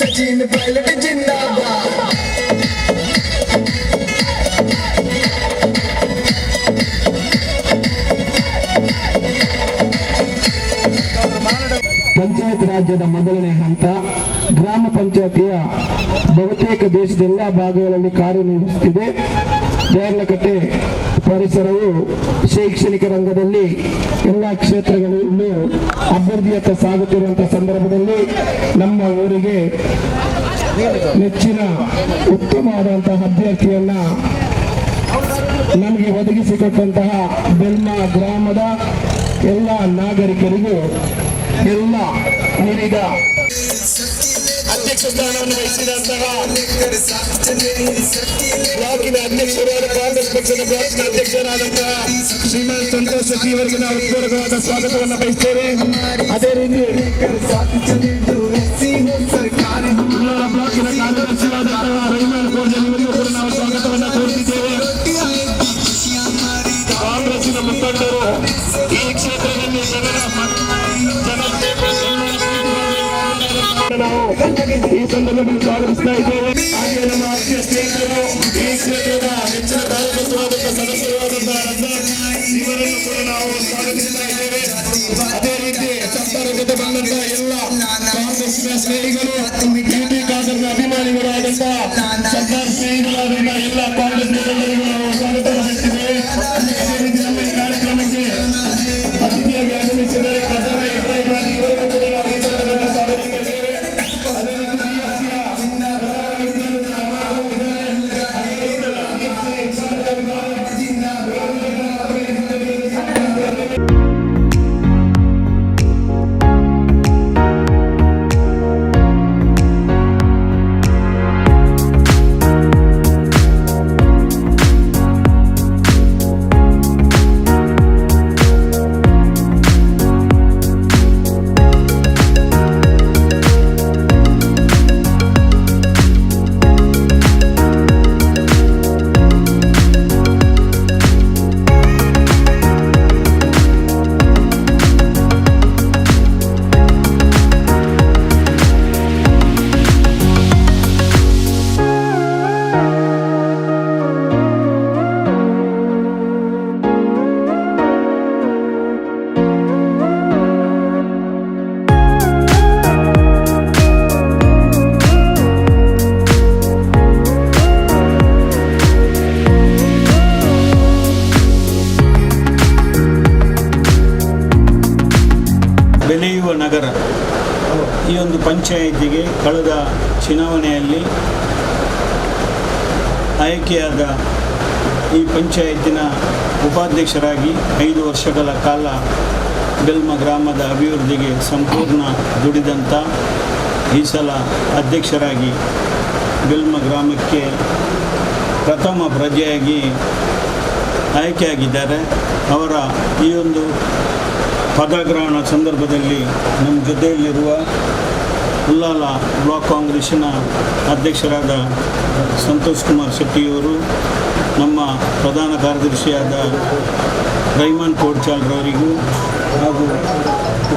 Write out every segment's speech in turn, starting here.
सचिन पायलट जिंदाबाद। ಪಂಚಾಯತ್ ರಾಜ್ಯದ ಮೊದಲನೇ ಹಂತ ಗ್ರಾಮ ಪಂಚಾಯತಿಯ ಬಹುತೇಕ ದೇಶದ ಎಲ್ಲ ಭಾಗಗಳಲ್ಲಿ ಕಾರ್ಯನಿರ್ವಹಿಸುತ್ತಿದೆ. ದೇರ್ಲಕಟ್ಟೆ ಪರಿಸರವು ಶೈಕ್ಷಣಿಕ ರಂಗದಲ್ಲಿ ಎಲ್ಲ ಕ್ಷೇತ್ರಗಳಲ್ಲೂ ಅಭಿವೃದ್ಧಿಯತ್ತ ಸಾಗುತ್ತಿರುವಂತಹ ಸಂದರ್ಭದಲ್ಲಿ ನಮ್ಮ ಊರಿಗೆ ನೆಚ್ಚಿನ ಉತ್ತಮವಾದಂತಹ ಅಭ್ಯರ್ಥಿಯನ್ನ ನಮಗೆ ಒದಗಿಸಿಕೊಟ್ಟಂತಹ ಬೆಲ್ಮಾ ಗ್ರಾಮದ ಎಲ್ಲ ನಾಗರಿಕರಿಗೂ ಎಲ್ಲ ನೀಡಿದ ಅಧ್ಯಕ್ಷ ಸ್ಥಾನವನ್ನು ವಹಿಸಿದಂತಹ ಬ್ಲಾಕಿನ ಅಧ್ಯಕ್ಷರಾದ ಕಾಂಗ್ರೆಸ್ ಪಕ್ಷದ ಬ್ಲಾಕ್ನ ಅಧ್ಯಕ್ಷರಾದಂತಹ ಶ್ರೀಮಂತ ಸಂತೋಷ್ ಶೆಟ್ಟಿ ಅವರಿಗೆ ನಾವು ಪೂರ್ವಕವಾದ ಸ್ವಾಗತವನ್ನು ಬಯಸ್ತೇವೆ. ಅದೇ ರೀತಿ ಬ್ಲಾಕಿನ ಕಾರ್ಯದರ್ಶಿಯಾದಂತಹ ರೈಮಲ್ ಕೋರ್ಜನ್ ಇವರಿಗೂ ಕೂಡ ನಾವು ಸ್ವಾಗತವನ್ನು ಕೋರುತ್ತಿದ್ದೇವೆ. ಕಾಂಗ್ರೆಸ್ಸಿನ ಮುಖಂಡರು ಈ ಕ್ಷೇತ್ರದಲ್ಲಿ ನಾವು ಈ ಸಂದರ್ಭದಲ್ಲಿ ಸ್ವಾಗತಿಸ್ತಾ ಇದ್ದೇವೆ. ಹಾಗೆ ನಮ್ಮ ಆತ್ಮೀಯ ಸ್ನೇಹಿತರು ಈ ಕ್ಷೇತ್ರದ ಹೆಚ್ಚಿನ ಕಾರ್ಯಕರ್ತರಾದಂತಹ ಸದಸ್ಯರಾದಂತಹ ಇವರನ್ನು ಕೂಡ ನಾವು ಸ್ವಾಗತಿಸ್ತಾ ಇದ್ದೇವೆ. ಅದೇ ರೀತಿ ಸಂಪರ್ಕ ಜೊತೆ ಬಂದಂತಹ ಎಲ್ಲ ಕಾಂಗ್ರೆಸ್ನ ಸ್ನೇಹಿತರು ಟಿಟಿ ಕಾಂಗ್ರೆಸ್ನ ಅಭಿಮಾನಿಗಳಾದಂತಹ ಸರ್ಕಾರ ಸ್ನೇಹಿತರಾದಂತಹ ಎಲ್ಲ ಕಾಂಗ್ರೆಸ್ ಮುಖಂಡರಿಗೂ ನಾವು ಸ್ವಾಗತ ಮಾಡ್ತಿದ್ದೇವೆ. ಅದೇ ರೀತಿ ನಮ್ಮ ಈ ಕಾರ್ಯಕ್ರಮಕ್ಕೆ ಅತಿಥಿಯಾಗಿ ಆಗಮಿಸಿದರೆ ಖಜಾನ ಇಬ್ರಾಹಿಂ ಇವರಿಗೂ ಕೂಡ ನಾವು ಈ ಸಂದರ್ಭದಲ್ಲಿ ಸ್ವಾಗತಿಸಿದ್ದೇವೆ. ಬೆಳೆಯುವ ನಗರ ಈ ಒಂದು ಪಂಚಾಯಿತಿಗೆ ಕಳೆದ ಚುನಾವಣೆಯಲ್ಲಿ ಆಯ್ಕೆಯಾದ ಈ ಪಂಚಾಯತಿನ ಉಪಾಧ್ಯಕ್ಷರಾಗಿ 5 ವರ್ಷಗಳ ಕಾಲ ಬೆಲ್ಮಾ ಗ್ರಾಮದ ಅಭಿವೃದ್ಧಿಗೆ ಸಂಪೂರ್ಣ ದುಡಿದಂಥ ಈ ಸಲ ಅಧ್ಯಕ್ಷರಾಗಿ ಬೆಲ್ಮಾ ಗ್ರಾಮಕ್ಕೆ ಪ್ರಥಮ ಪ್ರಜೆಯಾಗಿ ಆಯ್ಕೆಯಾಗಿದ್ದಾರೆ. ಅವರ ಈ ಒಂದು ಪದಗ್ರಹಣ ಸಂದರ್ಭದಲ್ಲಿ ನಮ್ಮ ಜೊತೆಯಲ್ಲಿರುವ ಉಲ್ಲಾಲ ಬ್ಲಾಕ್ ಕಾಂಗ್ರೆಸ್ಸಿನ ಅಧ್ಯಕ್ಷರಾದ ಸಂತೋಷ್ ಕುಮಾರ್ ಶೆಟ್ಟಿಯವರು, ನಮ್ಮ ಪ್ರಧಾನ ಕಾರ್ಯದರ್ಶಿಯಾದ ರೈಮನ್ ಕೋಡ್ಚಾಲ್ರವರಿಗೂ ಹಾಗೂ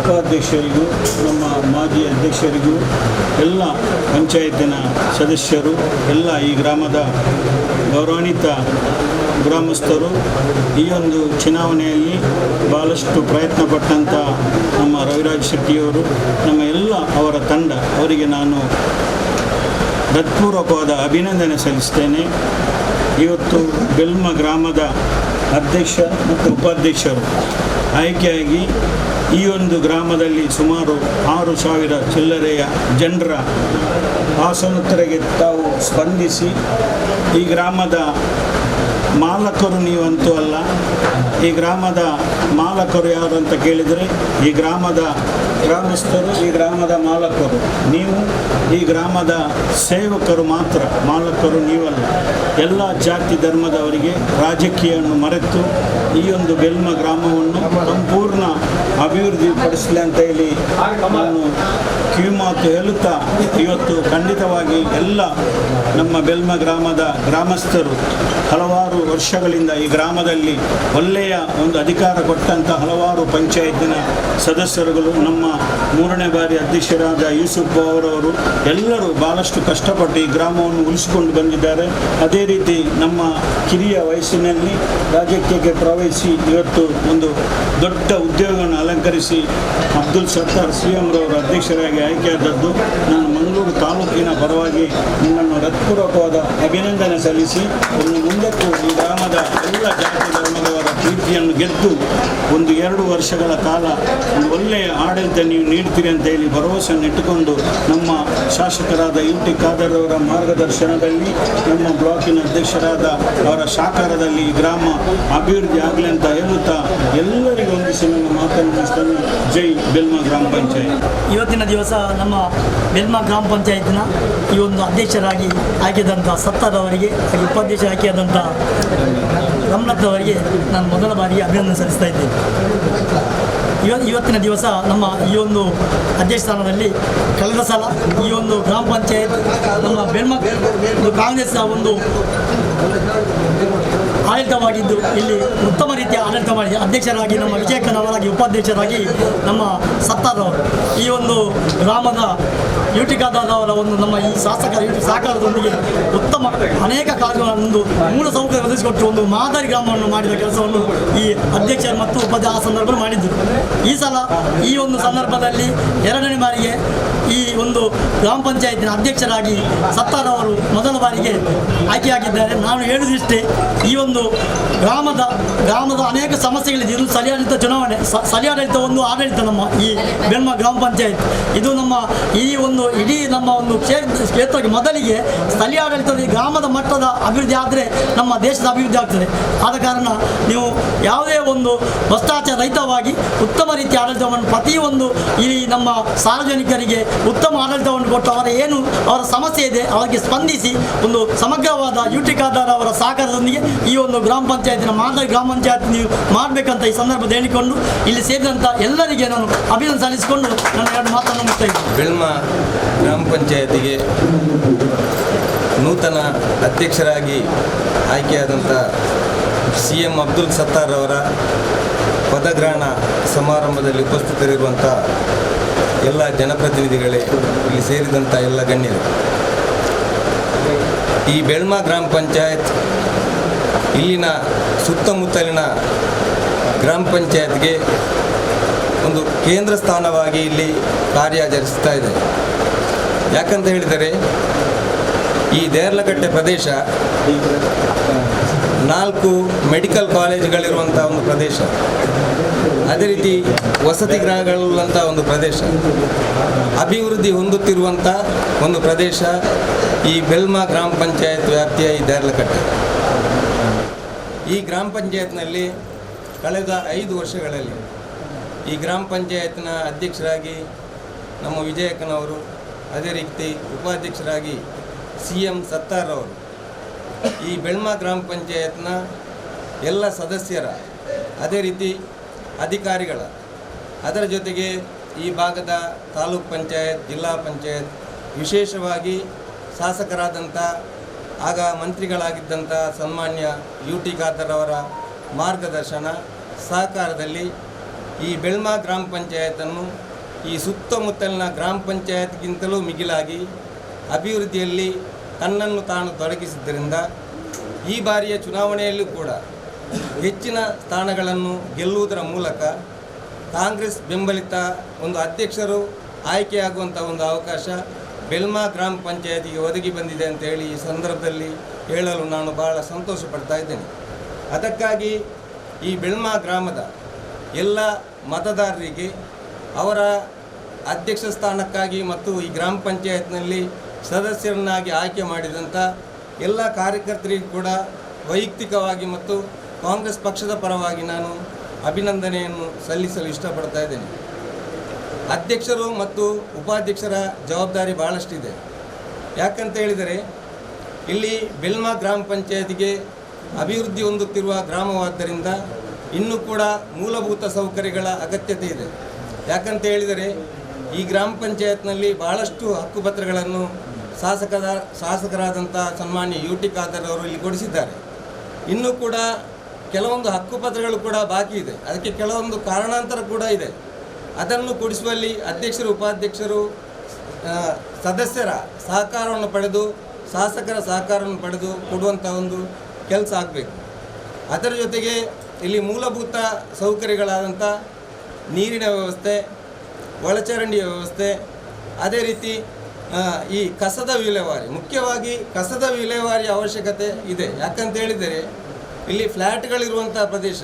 ಉಪಾಧ್ಯಕ್ಷರಿಗೂ ನಮ್ಮ ಮಾಜಿ ಅಧ್ಯಕ್ಷರಿಗೂ ಎಲ್ಲ ಪಂಚಾಯತಿನ ಸದಸ್ಯರು ಎಲ್ಲ ಈ ಗ್ರಾಮದ ಗೌರವಾನ್ವಿತ ಗ್ರಾಮಸ್ಥರು ಈ ಒಂದು ಚುನಾವಣೆಯಲ್ಲಿ ಭಾಳಷ್ಟು ಪ್ರಯತ್ನ ಪಟ್ಟಂಥ ನಮ್ಮ ರವಿರಾಜ್ ಶೆಟ್ಟಿಯವರು, ನಮ್ಮ ಎಲ್ಲ ಅವರ ತಂಡ ಅವರಿಗೆ ನಾನು ಹೃತ್ಪೂರ್ವಕವಾದ ಅಭಿನಂದನೆ ಸಲ್ಲಿಸ್ತೇನೆ. ಇವತ್ತು ಬೆಲ್ಮಾ ಗ್ರಾಮದ ಅಧ್ಯಕ್ಷ ಮತ್ತು ಉಪಾಧ್ಯಕ್ಷರು ಆಯ್ಕೆಯಾಗಿ ಈ ಒಂದು ಗ್ರಾಮದಲ್ಲಿ ಸುಮಾರು 6,000 ಚಿಲ್ಲರೆಯ ಜನರ ಆಸನೋತ್ತರಕ್ಕೆ ತಾವು ಸ್ಪಂದಿಸಿ ಈ ಗ್ರಾಮದ ಮಾಲಕರು ನೀವಂತೂ ಅಲ್ಲ, ಈ ಗ್ರಾಮದ ಮಾಲಕರು ಯಾರು ಅಂತ ಕೇಳಿದರೆ ಈ ಗ್ರಾಮದ ಗ್ರಾಮಸ್ಥರು, ಈ ಗ್ರಾಮದ ಮಾಲಕರು ನೀವು, ಈ ಗ್ರಾಮದ ಸೇವಕರು ಮಾತ್ರ, ಮಾಲಕರು ನೀವಲ್ಲ. ಎಲ್ಲ ಜಾತಿ ಧರ್ಮದವರಿಗೆ ರಾಜಕೀಯವನ್ನು ಮರೆತು ಈ ಒಂದು ಬೆಲ್ಮಾ ಗ್ರಾಮವನ್ನು ಸಂಪೂರ್ಣ ಅಭಿವೃದ್ಧಿ ಪಡಿಸಲಿ ಅಂತ ಹೇಳಿ ನಾನು ಕಿವಿಮಾತು ಹೇಳುತ್ತಾ, ಇವತ್ತು ಖಂಡಿತವಾಗಿ ಎಲ್ಲ ನಮ್ಮ ಬೆಲ್ಮಾ ಗ್ರಾಮದ ಗ್ರಾಮಸ್ಥರು ಹಲವಾರು ವರ್ಷಗಳಿಂದ ಈ ಗ್ರಾಮದಲ್ಲಿ ಒಳ್ಳೆಯ ಒಂದು ಅಧಿಕಾರ ಕೊಟ್ಟಂಥ ಹಲವಾರು ಪಂಚಾಯತಿನ ಸದಸ್ಯರುಗಳು ನಮ್ಮ ಮೂರನೇ ಬಾರಿ ಅಧ್ಯಕ್ಷರಾದ ಯೂಸುಫ್ ಅವರವರು ಎಲ್ಲರೂ ಭಾಳಷ್ಟು ಕಷ್ಟಪಟ್ಟು ಈ ಗ್ರಾಮವನ್ನು ಉಳಿಸಿಕೊಂಡು ಬಂದಿದ್ದಾರೆ. ಅದೇ ರೀತಿ ನಮ್ಮ ಕಿರಿಯ ವಯಸ್ಸಿನಲ್ಲಿ ರಾಜಕೀಯಕ್ಕೆ ಪ್ರವೇಶಿಸಿ ಇವತ್ತು ಒಂದು ದೊಡ್ಡ ಉದ್ಯೋಗವನ್ನು ಅಲಂಕರಿಸಿ ಅಬ್ದುಲ್ ಸತ್ತಾರ್ CM ರವರು ಅಧ್ಯಕ್ಷರಾಗಿ ಆಯ್ಕೆಯಾದದ್ದು ನಾನು ಮಂಗಳೂರು ತಾಲೂಕಿನ ಪರವಾಗಿ ನಿಮ್ಮನ್ನು ಹೃತ್ಪೂರ್ವಕವಾದ ಅಭಿನಂದನೆ ಸಲ್ಲಿಸಿ ಒಂದು ಮುಂದಕ್ಕೂ ಈ ಗ್ರಾಮದ ಎಲ್ಲ ಜಾತಿ ಧರ್ಮದವರ ಪ್ರೀತಿಯನ್ನು ಗೆದ್ದು ಒಂದು 2 ವರ್ಷಗಳ ಕಾಲ ಒಂದು ಒಳ್ಳೆಯ ಆಡಳಿತ ನೀವು ನೀಡ್ತೀರಿ ಅಂತ ಹೇಳಿ ಭರವಸೆಯನ್ನು ಇಟ್ಟುಕೊಂಡು ನಮ್ಮ ಶಾಸಕರಾದ UT ಖಾದರ್ ಅವರ ಮಾರ್ಗದರ್ಶನದಲ್ಲಿ ನಮ್ಮ ಬ್ಲಾಕಿನ ಅಧ್ಯಕ್ಷರಾದ ಅವರ ಸಹಕಾರದಲ್ಲಿ ಈ ಗ್ರಾಮ ಅಭಿವೃದ್ಧಿ ಆಗಲಿ ಅಂತ ಹೇಳುತ್ತಾ ಎಲ್ಲರಿಗೂ ಹೊಂದಿಸಿ ನನ್ನ ಮಾತನ್ನು ಮುಗಿಸ್ತೇನೆ. ಜೈ ಬೆಲ್ಮಾ ಗ್ರಾಮ ಪಂಚಾಯತ್. ಇವತ್ತಿನ ದಿವಸ ನಮ್ಮ ಬೆಲ್ಮಾ ಗ್ರಾಮ ಪಂಚಾಯತ್ನ ಈ ಒಂದು ಅಧ್ಯಕ್ಷರಾಗಿ ಆಯ್ಕೆಯಾದಂಥ ಸತ್ತಾರ್ ಅವರಿಗೆ ಹಾಗೆ ಉಪಾಧ್ಯಕ್ಷ ಆಯ್ಕೆಯಾದಂಥ ರಮನಾಥ್ ಅವರಿಗೆ ನಾನು ಮೊದಲ ಬಾರಿಗೆ ಅಭಿನಂದನೆ ಸಲ್ಲಿಸ್ತಾ ಇದ್ದೇನೆ. ಇವತ್ತಿನ ದಿವಸ ನಮ್ಮ ಈ ಒಂದು ಅಧ್ಯಕ್ಷ ಸ್ಥಾನದಲ್ಲಿ ಕಳೆದ ಸಲ ಈ ಒಂದು ಗ್ರಾಮ ಪಂಚಾಯತ್ ನಮ್ಮ ಬೆಲ್ಮಾ ಕಾಂಗ್ರೆಸ್ ಒಂದು ಆಡಳಿತವಾಗಿದ್ದು ಇಲ್ಲಿ ಉತ್ತಮ ರೀತಿಯ ಆಡಳಿತ ಮಾಡಿ ಅಧ್ಯಕ್ಷರಾಗಿ ನಮ್ಮ ವಿಜಯಕನವರಾಗಿ ಉಪಾಧ್ಯಕ್ಷರಾಗಿ ನಮ್ಮ ಸತ್ತಾರ್ ಅವರು ಈ ಒಂದು ಗ್ರಾಮದ UT ಖಾದರ್ ಅವರ ಒಂದು ನಮ್ಮ ಈ ಸಹಕಾರದೊಂದಿಗೆ ಉತ್ತಮ ಅನೇಕ ಕಾರ್ಯಗಳನ್ನು ಮೂಲ ಸೌಕರ್ಯ ಒದಗಿಸಿಕೊಟ್ಟು ಒಂದು ಮಾದರಿ ಗ್ರಾಮವನ್ನು ಮಾಡಿದ ಕೆಲಸವನ್ನು ಈ ಅಧ್ಯಕ್ಷರು ಮತ್ತು ಉಪಾಧ್ಯಕ್ಷ ಆ ಸಂದರ್ಭದಲ್ಲಿ ಮಾಡಿದ್ದರು. ಈ ಸಲ ಈ ಒಂದು ಸಂದರ್ಭದಲ್ಲಿ 2ನೇ ಬಾರಿಗೆ ಈ ಒಂದು ಗ್ರಾಮ ಪಂಚಾಯತಿನ ಅಧ್ಯಕ್ಷರಾಗಿ ಸತ್ತಾರ್ ಅವರು ಮೊದಲ ಬಾರಿಗೆ ಆಯ್ಕೆಯಾಗಿದ್ದಾರೆ. ನಾನು ಹೇಳುವುದಿಷ್ಟೇ, ಈ ಒಂದು ಗ್ರಾಮದ ಅನೇಕ ಸಮಸ್ಯೆಗಳಿದೆ. ಇದು ಸ್ಥಳೀಯಾಡಳಿತ ಚುನಾವಣೆ, ಸ್ಥಳೀಯಾಡಳಿತ ಒಂದು ಆಡಳಿತ ನಮ್ಮ ಈ ಬೆಲ್ಮಾ ಗ್ರಾಮ ಪಂಚಾಯತ್ ಇದು ನಮ್ಮ ಈ ಒಂದು ಇಡೀ ನಮ್ಮ ಒಂದು ಕ್ಷೇತ್ರಕ್ಕೆ ಮೊದಲಿಗೆ ಸ್ಥಳೀಯಾಡಳಿತದಲ್ಲಿ ಗ್ರಾಮದ ಮಟ್ಟದ ಅಭಿವೃದ್ಧಿ ಆದರೆ ನಮ್ಮ ದೇಶದ ಅಭಿವೃದ್ಧಿ ಆಗ್ತದೆ. ಆದ ಕಾರಣ ನೀವು ಯಾವುದೇ ಒಂದು ಭ್ರಷ್ಟಾಚಾರ ರಹಿತವಾಗಿ ಉತ್ತಮ ರೀತಿಯ ಆಡಳಿತವನ್ನು ಪ್ರತಿಯೊಂದು ಈ ನಮ್ಮ ಸಾರ್ವಜನಿಕರಿಗೆ ಉತ್ತಮ ಆಡಳಿತವನ್ನು ಕೊಟ್ಟು ಅವರ ಸಮಸ್ಯೆ ಇದೆ ಅವರಿಗೆ ಸ್ಪಂದಿಸಿ ಒಂದು ಸಮಗ್ರವಾದ UT ಖಾದರ್ ಅವರ ಸಹಕಾರದೊಂದಿಗೆ ಈ ಒಂದು ಗ್ರಾಮ ಪಂಚಾಯತಿನ ಮಾದರಿ ಗ್ರಾಮ ಪಂಚಾಯತ್ ನೀವು ಮಾಡಬೇಕಂತ ಈ ಸಂದರ್ಭದಲ್ಲಿ ಹೇಳಿಕೊಂಡು ಇಲ್ಲಿ ಸೇರಿದಂಥ ಎಲ್ಲರಿಗೆ ನಾನು ಅಭಿನಂದನೆ ಸಲ್ಲಿಸಿಕೊಂಡು ನನ್ನ 2 ಮಾತನ್ನು ಮುಕ್ತಾ ಇದ್ದೇನೆ. ಬೆಲ್ಮಾ ಗ್ರಾಮ ಪಂಚಾಯತಿಗೆ ನೂತನ ಅಧ್ಯಕ್ಷರಾಗಿ ಆಯ್ಕೆಯಾದಂಥ CM ಅಬ್ದುಲ್ ಸತ್ತಾರ್ ಅವರ ಪದಗ್ರಹಣ ಸಮಾರಂಭದಲ್ಲಿ ಉಪಸ್ಥಿತರಿರುವಂಥ ಎಲ್ಲ ಜನಪ್ರತಿನಿಧಿಗಳೇ, ಇಲ್ಲಿ ಸೇರಿದಂಥ ಎಲ್ಲ ಗಣ್ಯರು, ಈ ಬೆಲ್ಮಾ ಗ್ರಾಮ ಪಂಚಾಯತ್ ಇಲ್ಲಿನ ಸುತ್ತಮುತ್ತಲಿನ ಗ್ರಾಮ ಪಂಚಾಯತ್ಗೆ ಒಂದು ಕೇಂದ್ರ ಸ್ಥಾನವಾಗಿ ಇಲ್ಲಿ ಕಾರ್ಯಾಚರಿಸ್ತಾ ಇದೆ. ಯಾಕಂತ ಹೇಳಿದರೆ ಈ ದೇರ್ಲಕಟ್ಟೆ ಪ್ರದೇಶ 4 ಮೆಡಿಕಲ್ ಕಾಲೇಜುಗಳಿರುವಂಥ ಒಂದು ಪ್ರದೇಶ, ಅದೇ ರೀತಿ ವಸತಿ ಗೃಹಗಳುಳ್ಳಂಥ ಒಂದು ಪ್ರದೇಶ, ಅಭಿವೃದ್ಧಿ ಹೊಂದುತ್ತಿರುವಂಥ ಒಂದು ಪ್ರದೇಶ ಈ ಬೆಲ್ಮಾ ಗ್ರಾಮ ಪಂಚಾಯತ್ ವ್ಯಾಪ್ತಿಯ ಈ ದೇರ್ಲಕಟ್ಟೆ. ಈ ಗ್ರಾಮ ಪಂಚಾಯತ್ನಲ್ಲಿ ಕಳೆದ 5 ವರ್ಷಗಳಲ್ಲಿ ಈ ಗ್ರಾಮ ಪಂಚಾಯತ್ನ ಅಧ್ಯಕ್ಷರಾಗಿ ನಮ್ಮ ವಿಜಯಕನವರು, ಅದೇ ರೀತಿ ಉಪಾಧ್ಯಕ್ಷರಾಗಿ CM ಸತ್ತಾರ್ ಅವರು, ಈ ಬೆಲ್ಮಾ ಗ್ರಾಮ ಪಂಚಾಯತ್ನ ಎಲ್ಲ ಸದಸ್ಯರ, ಅದೇ ರೀತಿ ಅಧಿಕಾರಿಗಳ, ಅದರ ಜೊತೆಗೆ ಈ ಭಾಗದ ತಾಲೂಕು ಪಂಚಾಯತ್, ಜಿಲ್ಲಾ ಪಂಚಾಯತ್, ವಿಶೇಷವಾಗಿ ಶಾಸಕರಾದಂಥ ಆಗ ಮಂತ್ರಿಗಳಾಗಿದ್ದಂಥ ಸನ್ಮಾನ್ಯ UT ಖಾದರ್ ಅವರ ಮಾರ್ಗದರ್ಶನ ಸಹಕಾರದಲ್ಲಿ ಈ ಬೆಲ್ಮಾ ಗ್ರಾಮ ಪಂಚಾಯತನ್ನು ಈ ಸುತ್ತಮುತ್ತಲಿನ ಗ್ರಾಮ ಪಂಚಾಯತ್ಗಿಂತಲೂ ಮಿಗಿಲಾಗಿ ಅಭಿವೃದ್ಧಿಯಲ್ಲಿ ತನ್ನನ್ನು ತಾನು ತೊಡಗಿಸಿದ್ದರಿಂದ ಈ ಬಾರಿಯ ಚುನಾವಣೆಯಲ್ಲೂ ಕೂಡ ಹೆಚ್ಚಿನ ಸ್ಥಾನಗಳನ್ನು ಗೆಲ್ಲುವುದರ ಮೂಲಕ ಕಾಂಗ್ರೆಸ್ ಬೆಂಬಲಿತ ಒಂದು ಅಧ್ಯಕ್ಷರು ಆಯ್ಕೆಯಾಗುವಂಥ ಒಂದು ಅವಕಾಶ ಬೆಲ್ಮಾ ಗ್ರಾಮ ಪಂಚಾಯತಿಗೆ ಒದಗಿ ಬಂದಿದೆ ಅಂತೇಳಿ ಈ ಸಂದರ್ಭದಲ್ಲಿ ಹೇಳಲು ನಾನು ಬಹಳ ಸಂತೋಷ ಪಡ್ತಾ ಇದ್ದೇನೆ. ಅದಕ್ಕಾಗಿ ಈ ಬೆಲ್ಮಾ ಗ್ರಾಮದ ಎಲ್ಲ ಮತದಾರರಿಗೆ ಅವರ ಅಧ್ಯಕ್ಷ ಸ್ಥಾನಕ್ಕಾಗಿ ಮತ್ತು ಈ ಗ್ರಾಮ ಪಂಚಾಯತ್ನಲ್ಲಿ ಸದಸ್ಯರನ್ನಾಗಿ ಆಯ್ಕೆ ಮಾಡಿದಂಥ ಎಲ್ಲ ಕಾರ್ಯಕರ್ತರಿಗೂ ಕೂಡ ವೈಯಕ್ತಿಕವಾಗಿ ಮತ್ತು ಕಾಂಗ್ರೆಸ್ ಪಕ್ಷದ ಪರವಾಗಿ ನಾನು ಅಭಿನಂದನೆಯನ್ನು ಸಲ್ಲಿಸಲು ಇಷ್ಟಪಡ್ತಾ ಇದ್ದೇನೆ. ಅಧ್ಯಕ್ಷರು ಮತ್ತು ಉಪಾಧ್ಯಕ್ಷರ ಜವಾಬ್ದಾರಿ ಭಾಳಷ್ಟಿದೆ. ಯಾಕಂತ ಹೇಳಿದರೆ ಇಲ್ಲಿ ಬೆಲ್ಮಾ ಗ್ರಾಮ ಪಂಚಾಯತಿಗೆ ಅಭಿವೃದ್ಧಿ ಹೊಂದುತ್ತಿರುವ ಗ್ರಾಮವಾದ್ದರಿಂದ ಇನ್ನೂ ಕೂಡ ಮೂಲಭೂತ ಸೌಕರ್ಯಗಳ ಅಗತ್ಯತೆ ಇದೆ. ಯಾಕಂತ ಹೇಳಿದರೆ ಈ ಗ್ರಾಮ ಪಂಚಾಯತ್ನಲ್ಲಿ ಭಾಳಷ್ಟು ಹಕ್ಕುಪತ್ರಗಳನ್ನು ಶಾಸಕರಾದಂಥ ಸನ್ಮಾನ್ಯ UT ಖಾದರ್ ಅವರು ಇಲ್ಲಿ ಕೊಡಿಸಿದ್ದಾರೆ. ಇನ್ನೂ ಕೂಡ ಕೆಲವೊಂದು ಹಕ್ಕುಪತ್ರಗಳು ಕೂಡ ಬಾಕಿ ಇದೆ. ಅದಕ್ಕೆ ಕೆಲವೊಂದು ಕಾರಣಾಂತರ ಕೂಡ ಇದೆ. ಅದನ್ನು ಕೊಡಿಸುವಲ್ಲಿ ಅಧ್ಯಕ್ಷರು ಉಪಾಧ್ಯಕ್ಷರು ಸದಸ್ಯರ ಸಹಕಾರವನ್ನು ಪಡೆದು ಶಾಸಕರ ಸಹಕಾರವನ್ನು ಪಡೆದು ಕೊಡುವಂಥ ಒಂದು ಕೆಲಸ ಆಗಬೇಕು. ಅದರ ಜೊತೆಗೆ ಇಲ್ಲಿ ಮೂಲಭೂತ ಸೌಕರ್ಯಗಳಾದಂಥ ನೀರಿನ ವ್ಯವಸ್ಥೆ, ಒಳಚರಂಡಿಯ ವ್ಯವಸ್ಥೆ, ಅದೇ ರೀತಿ ಈ ಕಸದ ವಿಲೇವಾರಿ, ಮುಖ್ಯವಾಗಿ ಕಸದ ವಿಲೇವಾರಿಯ ಅವಶ್ಯಕತೆ ಇದೆ. ಯಾಕಂತ ಹೇಳಿದರೆ ಇಲ್ಲಿ ಫ್ಲ್ಯಾಟ್ಗಳಿರುವಂಥ ಪ್ರದೇಶ,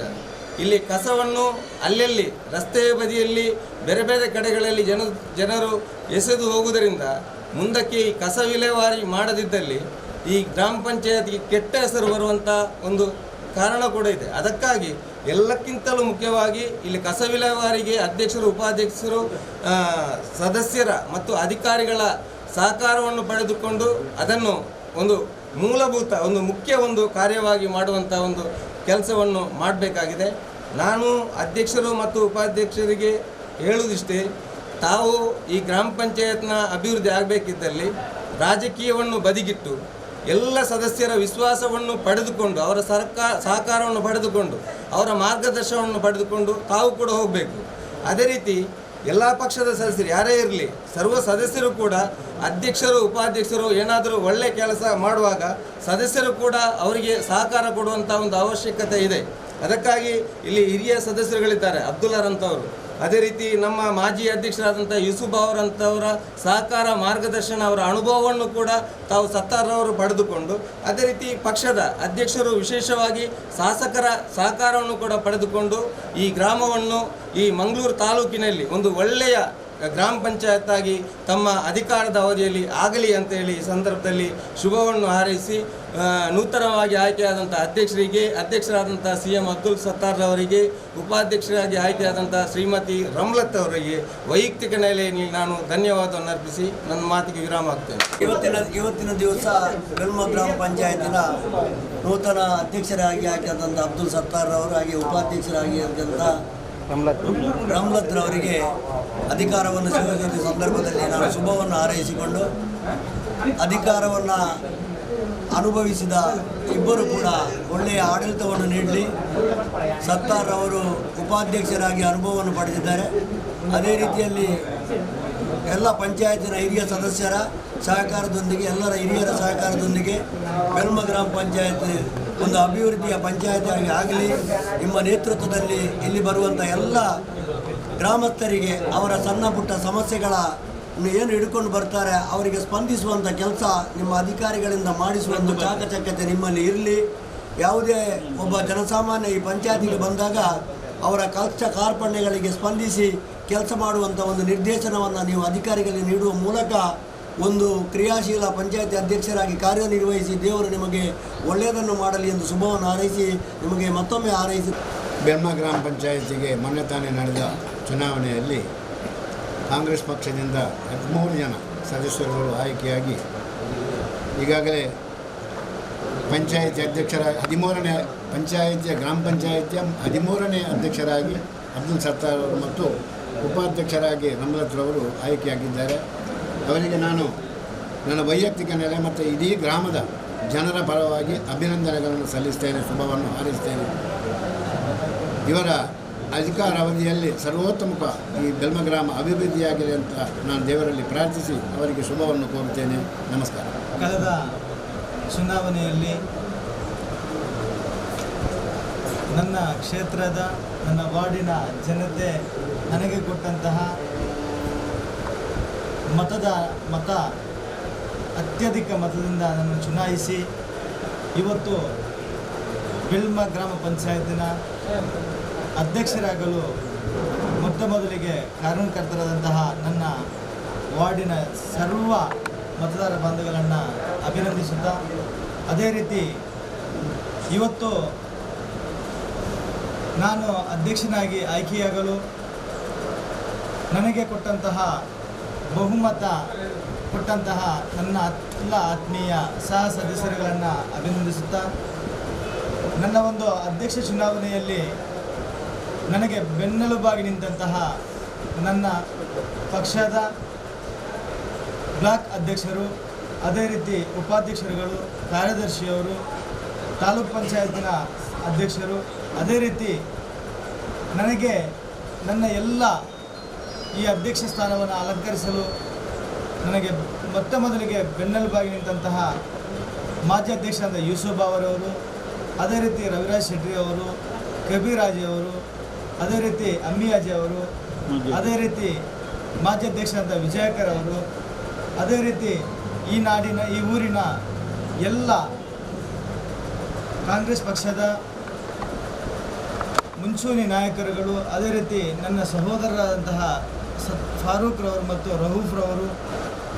ಇಲ್ಲಿ ಕಸವನ್ನು ಅಲ್ಲಲ್ಲಿ ರಸ್ತೆಯ ಬದಿಯಲ್ಲಿ ಬೇರೆ ಬೇರೆ ಕಡೆಗಳಲ್ಲಿ ಜನರು ಎಸೆದು ಹೋಗುವುದರಿಂದ ಮುಂದಕ್ಕೆ ಈ ಕಸ ವಿಲೇವಾರಿ ಮಾಡದಿದ್ದಲ್ಲಿ ಈ ಗ್ರಾಮ ಪಂಚಾಯತ್ಗೆ ಕೆಟ್ಟ ಹೆಸರು ಬರುವಂಥ ಒಂದು ಕಾರಣ ಕೂಡ ಇದೆ. ಅದಕ್ಕಾಗಿ ಎಲ್ಲಕ್ಕಿಂತಲೂ ಮುಖ್ಯವಾಗಿ ಇಲ್ಲಿ ಕಸ ವಿಲೇವಾರಿಗೆ ಅಧ್ಯಕ್ಷರು ಉಪಾಧ್ಯಕ್ಷರು ಸದಸ್ಯರ ಮತ್ತು ಅಧಿಕಾರಿಗಳ ಸಹಕಾರವನ್ನು ಪಡೆದುಕೊಂಡು ಅದನ್ನು ಒಂದು ಮೂಲಭೂತ ಒಂದು ಮುಖ್ಯ ಒಂದು ಕಾರ್ಯವಾಗಿ ಮಾಡುವಂಥ ಒಂದು ಕೆಲಸವನ್ನು ಮಾಡಬೇಕಾಗಿದೆ. ನಾನು ಅಧ್ಯಕ್ಷರು ಮತ್ತು ಉಪಾಧ್ಯಕ್ಷರಿಗೆ ಹೇಳುವುದಿಷ್ಟೇ, ತಾವು ಈ ಗ್ರಾಮ ಪಂಚಾಯತ್ನ ಅಭಿವೃದ್ಧಿ ಆಗಬೇಕಿದ್ದಲ್ಲಿ ರಾಜಕೀಯವನ್ನು ಬದಿಗಿಟ್ಟು ಎಲ್ಲ ಸದಸ್ಯರ ವಿಶ್ವಾಸವನ್ನು ಪಡೆದುಕೊಂಡು ಅವರ ಸಹಕಾರವನ್ನು ಪಡೆದುಕೊಂಡು ಅವರ ಮಾರ್ಗದರ್ಶನವನ್ನು ಪಡೆದುಕೊಂಡು ತಾವು ಕೂಡ ಹೋಗಬೇಕು. ಅದೇ ರೀತಿ ಎಲ್ಲ ಪಕ್ಷದ ಸದಸ್ಯರು ಯಾರೇ ಇರಲಿ, ಸರ್ವ ಸದಸ್ಯರು ಕೂಡ ಅಧ್ಯಕ್ಷರು ಉಪಾಧ್ಯಕ್ಷರು ಏನಾದರೂ ಒಳ್ಳೆಯ ಕೆಲಸ ಮಾಡುವಾಗ ಸದಸ್ಯರು ಕೂಡ ಅವರಿಗೆ ಸಹಕಾರ ಕೊಡುವಂಥ ಒಂದು ಅವಶ್ಯಕತೆ ಇದೆ. ಅದಕ್ಕಾಗಿ ಇಲ್ಲಿ ಹಿರಿಯ ಸದಸ್ಯರುಗಳಿದ್ದಾರೆ, ಅಬ್ದುಲ್ಲಾರ್ ಅಂತವರು, ಅದೇ ರೀತಿ ನಮ್ಮ ಮಾಜಿ ಅಧ್ಯಕ್ಷರಾದಂಥ ಯೂಸುಫ್ ಅವರಂಥವರ ಸಹಕಾರ ಮಾರ್ಗದರ್ಶನ ಅವರ ಅನುಭವವನ್ನು ಕೂಡ ತಾವು ಸತ್ತಾರವರು ಪಡೆದುಕೊಂಡು, ಅದೇ ರೀತಿ ಪಕ್ಷದ ಅಧ್ಯಕ್ಷರು ವಿಶೇಷವಾಗಿ ಶಾಸಕರ ಸಹಕಾರವನ್ನು ಕೂಡ ಪಡೆದುಕೊಂಡು ಈ ಗ್ರಾಮವನ್ನು ಈ ಮಂಗಳೂರು ತಾಲೂಕಿನಲ್ಲಿ ಒಂದು ಒಳ್ಳೆಯ ಗ್ರಾಮ ಪಂಚಾಯತ್ ಆಗಿ ತಮ್ಮ ಅಧಿಕಾರದ ಅವಧಿಯಲ್ಲಿ ಆಗಲಿ ಅಂತೇಳಿ ಈ ಸಂದರ್ಭದಲ್ಲಿ ಶುಭವನ್ನು ಹಾರೈಸಿ ನೂತನವಾಗಿ ಆಯ್ಕೆಯಾದಂಥ ಅಧ್ಯಕ್ಷರಾದಂಥ CM ಅಬ್ದುಲ್ ಸತ್ತಾರ್ ಅವರಿಗೆ, ಉಪಾಧ್ಯಕ್ಷರಾಗಿ ಆಯ್ಕೆಯಾದಂಥ ಶ್ರೀಮತಿ ರಮ್ಲತ್ ಅವರಿಗೆ ವೈಯಕ್ತಿಕ ನೆಲೆಯಲ್ಲಿ ನಾನು ಧನ್ಯವಾದವನ್ನು ಅರ್ಪಿಸಿ ನನ್ನ ಮಾತಿಗೆ ವಿರಾಮ ಆಗ್ತೇನೆ. ಇವತ್ತಿನ ದಿವಸ ಬೆಲ್ಮ ಗ್ರಾಮ ಪಂಚಾಯತಿನ ನೂತನ ಅಧ್ಯಕ್ಷರಾಗಿ ಆಯ್ಕೆಯಾದಂಥ ಅಬ್ದುಲ್ ಸತ್ತಾರ್ ಅವರು ಹಾಗೆ ಉಪಾಧ್ಯಕ್ಷರಾಗಿ ಆದಂಥ ರಮ್ಲತ್ರವರಿಗೆ ಅಧಿಕಾರವನ್ನು ಸ್ವೀಕರಿಸಿದ ಸಂದರ್ಭದಲ್ಲಿ ನಾನು ಶುಭವನ್ನು ಹಾರೈಸಿಕೊಂಡು, ಅಧಿಕಾರವನ್ನು ಅನುಭವಿಸಿದ ಇಬ್ಬರು ಕೂಡ ಒಳ್ಳೆಯ ಆಡಳಿತವನ್ನು ನೀಡಲಿ. ಸತ್ತಾರ್ ಅವರು ಉಪಾಧ್ಯಕ್ಷರಾಗಿ ಅನುಭವವನ್ನು ಪಡೆದಿದ್ದಾರೆ. ಅದೇ ರೀತಿಯಲ್ಲಿ ಎಲ್ಲ ಪಂಚಾಯತಿನ ಹಿರಿಯ ಸದಸ್ಯರ ಸಹಕಾರದೊಂದಿಗೆ, ಎಲ್ಲರ ಹಿರಿಯರ ಸಹಕಾರದೊಂದಿಗೆ ಬೆಲ್ಮ ಗ್ರಾಮ ಪಂಚಾಯತ್ ಒಂದು ಅಭಿವೃದ್ಧಿಯ ಪಂಚಾಯತಿಯಾಗಿ ಆಗಲಿ. ನಿಮ್ಮ ನೇತೃತ್ವದಲ್ಲಿ ಇಲ್ಲಿ ಬರುವಂಥ ಎಲ್ಲ ಗ್ರಾಮಸ್ಥರಿಗೆ ಅವರ ಸಣ್ಣ ಪುಟ್ಟ ಸಮಸ್ಯೆಗಳ ಏನು ಹಿಡ್ಕೊಂಡು ಬರ್ತಾರೆ ಅವರಿಗೆ ಸ್ಪಂದಿಸುವಂಥ ಕೆಲಸ ನಿಮ್ಮ ಅಧಿಕಾರಿಗಳಿಂದ ಮಾಡಿಸುವಂಥ ಚಾಕಚಕ್ಯತೆ ನಿಮ್ಮಲ್ಲಿ ಇರಲಿ. ಯಾವುದೇ ಒಬ್ಬ ಜನಸಾಮಾನ್ಯ ಈ ಪಂಚಾಯತಿಗೆ ಬಂದಾಗ ಅವರ ಕಷ್ಟ ಕಾರ್ಪಣ್ಯಗಳಿಗೆ ಸ್ಪಂದಿಸಿ ಕೆಲಸ ಮಾಡುವಂಥ ಒಂದು ನಿರ್ದೇಶನವನ್ನು ನೀವು ಅಧಿಕಾರಿಗಳಿಗೆ ನೀಡುವ ಮೂಲಕ ಒಂದು ಕ್ರಿಯಾಶೀಲ ಪಂಚಾಯತಿ ಅಧ್ಯಕ್ಷರಾಗಿ ಕಾರ್ಯನಿರ್ವಹಿಸಿ ದೇವರು ನಿಮಗೆ ಒಳ್ಳೆಯದನ್ನು ಮಾಡಲಿ ಎಂದು ಶುಭವನ್ನು ಹಾರೈಸಿ ನಿಮಗೆ ಮತ್ತೊಮ್ಮೆ ಹಾರೈಸಿ. ಬೆಲ್ಮ ಗ್ರಾಮ ಪಂಚಾಯತಿಗೆ ಮೊನ್ನೆ ತಾನೇ ನಡೆದ ಚುನಾವಣೆಯಲ್ಲಿ ಕಾಂಗ್ರೆಸ್ ಪಕ್ಷದಿಂದ 13 ಜನ ಸದಸ್ಯರುಗಳು ಆಯ್ಕೆಯಾಗಿ ಈಗಾಗಲೇ ಪಂಚಾಯತಿ ಅಧ್ಯಕ್ಷರ 13ನೇ ಪಂಚಾಯತಿಯ ಗ್ರಾಮ ಪಂಚಾಯತಿಯ 13ನೇ ಅಧ್ಯಕ್ಷರಾಗಿ ಅಬ್ದುಲ್ ಸತ್ತಾರ್ ಅವರು ಮತ್ತು ಉಪಾಧ್ಯಕ್ಷರಾಗಿ ರಮ್ಲತ್ರವರು ಆಯ್ಕೆಯಾಗಿದ್ದಾರೆ. ಅವರಿಗೆ ನಾನು ನನ್ನ ವೈಯಕ್ತಿಕ ನೆಲೆ ಮತ್ತು ಇಡೀ ಗ್ರಾಮದ ಜನರ ಪರವಾಗಿ ಅಭಿನಂದನೆಗಳನ್ನು ಸಲ್ಲಿಸ್ತೇನೆ, ಶುಭವನ್ನು ಹಾರೈಸ್ತೇನೆ. ಇವರ ಅಧಿಕಾರ ಅವಧಿಯಲ್ಲಿ ಸರ್ವೋತ್ತಮಕ ಈ ಬೆಲ್ಮ ಗ್ರಾಮ ಅಭಿವೃದ್ಧಿಯಾಗಿದೆ ಅಂತ ನಾನು ದೇವರಲ್ಲಿ ಪ್ರಾರ್ಥಿಸಿ ಅವರಿಗೆ ಶುಭವನ್ನು ಕೋರುತ್ತೇನೆ. ನಮಸ್ಕಾರ. ಕಳೆದ ಚುನಾವಣೆಯಲ್ಲಿ ನನ್ನ ಕ್ಷೇತ್ರದ ನನ್ನ ವಾರ್ಡಿನ ಜನತೆ ನನಗೆ ಕೊಟ್ಟಂತಹ ಮತ ಅತ್ಯಧಿಕ ಮತದಿಂದ ನನ್ನನ್ನು ಚುನಾಯಿಸಿ ಇವತ್ತು ಬೆಲ್ಮ ಗ್ರಾಮ ಪಂಚಾಯತಿನ ಅಧ್ಯಕ್ಷರಾಗಲು ಮೊದಲಿಗೆ ಕಾನೂನುಕರ್ತರಾದಂತಹ ನನ್ನ ವಾರ್ಡಿನ ಸರ್ವ ಮತದಾರ ಬಾಂಧವಗಳನ್ನು ಅಭಿನಂದಿಸುತ್ತಾ, ಅದೇ ರೀತಿ ಇವತ್ತು ನಾನು ಅಧ್ಯಕ್ಷನಾಗಿ ಆಯ್ಕೆಯಾಗಲು ನನಗೆ ಕೊಟ್ಟಂತಹ ಬಹುಮತ ಕೊಟ್ಟಂತಹ ನನ್ನ ಎಲ್ಲ ಆತ್ಮೀಯ ಸಹ ಸದಸ್ಯರುಗಳನ್ನು ಅಭಿನಂದಿಸುತ್ತಾ, ನನ್ನ ಒಂದು ಅಧ್ಯಕ್ಷ ಚುನಾವಣೆಯಲ್ಲಿ ನನಗೆ ಬೆನ್ನೆಲುಬಾಗಿ ನಿಂತಹ ನನ್ನ ಪಕ್ಷದ ಬ್ಲಾಕ್ ಅಧ್ಯಕ್ಷರು, ಅದೇ ರೀತಿ ಉಪಾಧ್ಯಕ್ಷರುಗಳು, ಕಾರ್ಯದರ್ಶಿಯವರು, ತಾಲೂಕು ಪಂಚಾಯತಿನ ಅಧ್ಯಕ್ಷರು, ಅದೇ ರೀತಿ ನನಗೆ ನನ್ನ ಎಲ್ಲ ಈ ಅಧ್ಯಕ್ಷ ಸ್ಥಾನವನ್ನು ಅಲಂಕರಿಸಲು ನನಗೆ ಮೊದಲಿಗೆ ಬೆನ್ನೆಲುಬಾಗಿ ನಿಂತಹ ಮಾಜಿ ಅಧ್ಯಕ್ಷರಾದ ಯೂಸುಫ್ ಅವರವರು, ಅದೇ ರೀತಿ ರವಿರಾಜ್ ಶೆಟ್ಟಿ ಅವರು, ಕಬೀರಾಜಿ ಅವರು, ಅದೇ ರೀತಿ ಅಮ್ಮಿಯಾಜಿ ಅವರು, ಅದೇ ರೀತಿ ಮಾಜಿ ಅಧ್ಯಕ್ಷರಾದ ವಿಜಯಕರ್ ಅವರು, ಅದೇ ರೀತಿ ಈ ನಾಡಿನ ಈ ಊರಿನ ಎಲ್ಲ ಕಾಂಗ್ರೆಸ್ ಪಕ್ಷದ ಮುಂಚೂಣಿ ನಾಯಕರುಗಳು, ಅದೇ ರೀತಿ ನನ್ನ ಸಹೋದರರಾದಂತಹ ಫಾರೂಕ್ ರವರು ಮತ್ತು ರಹೂಫ್ ರವರು,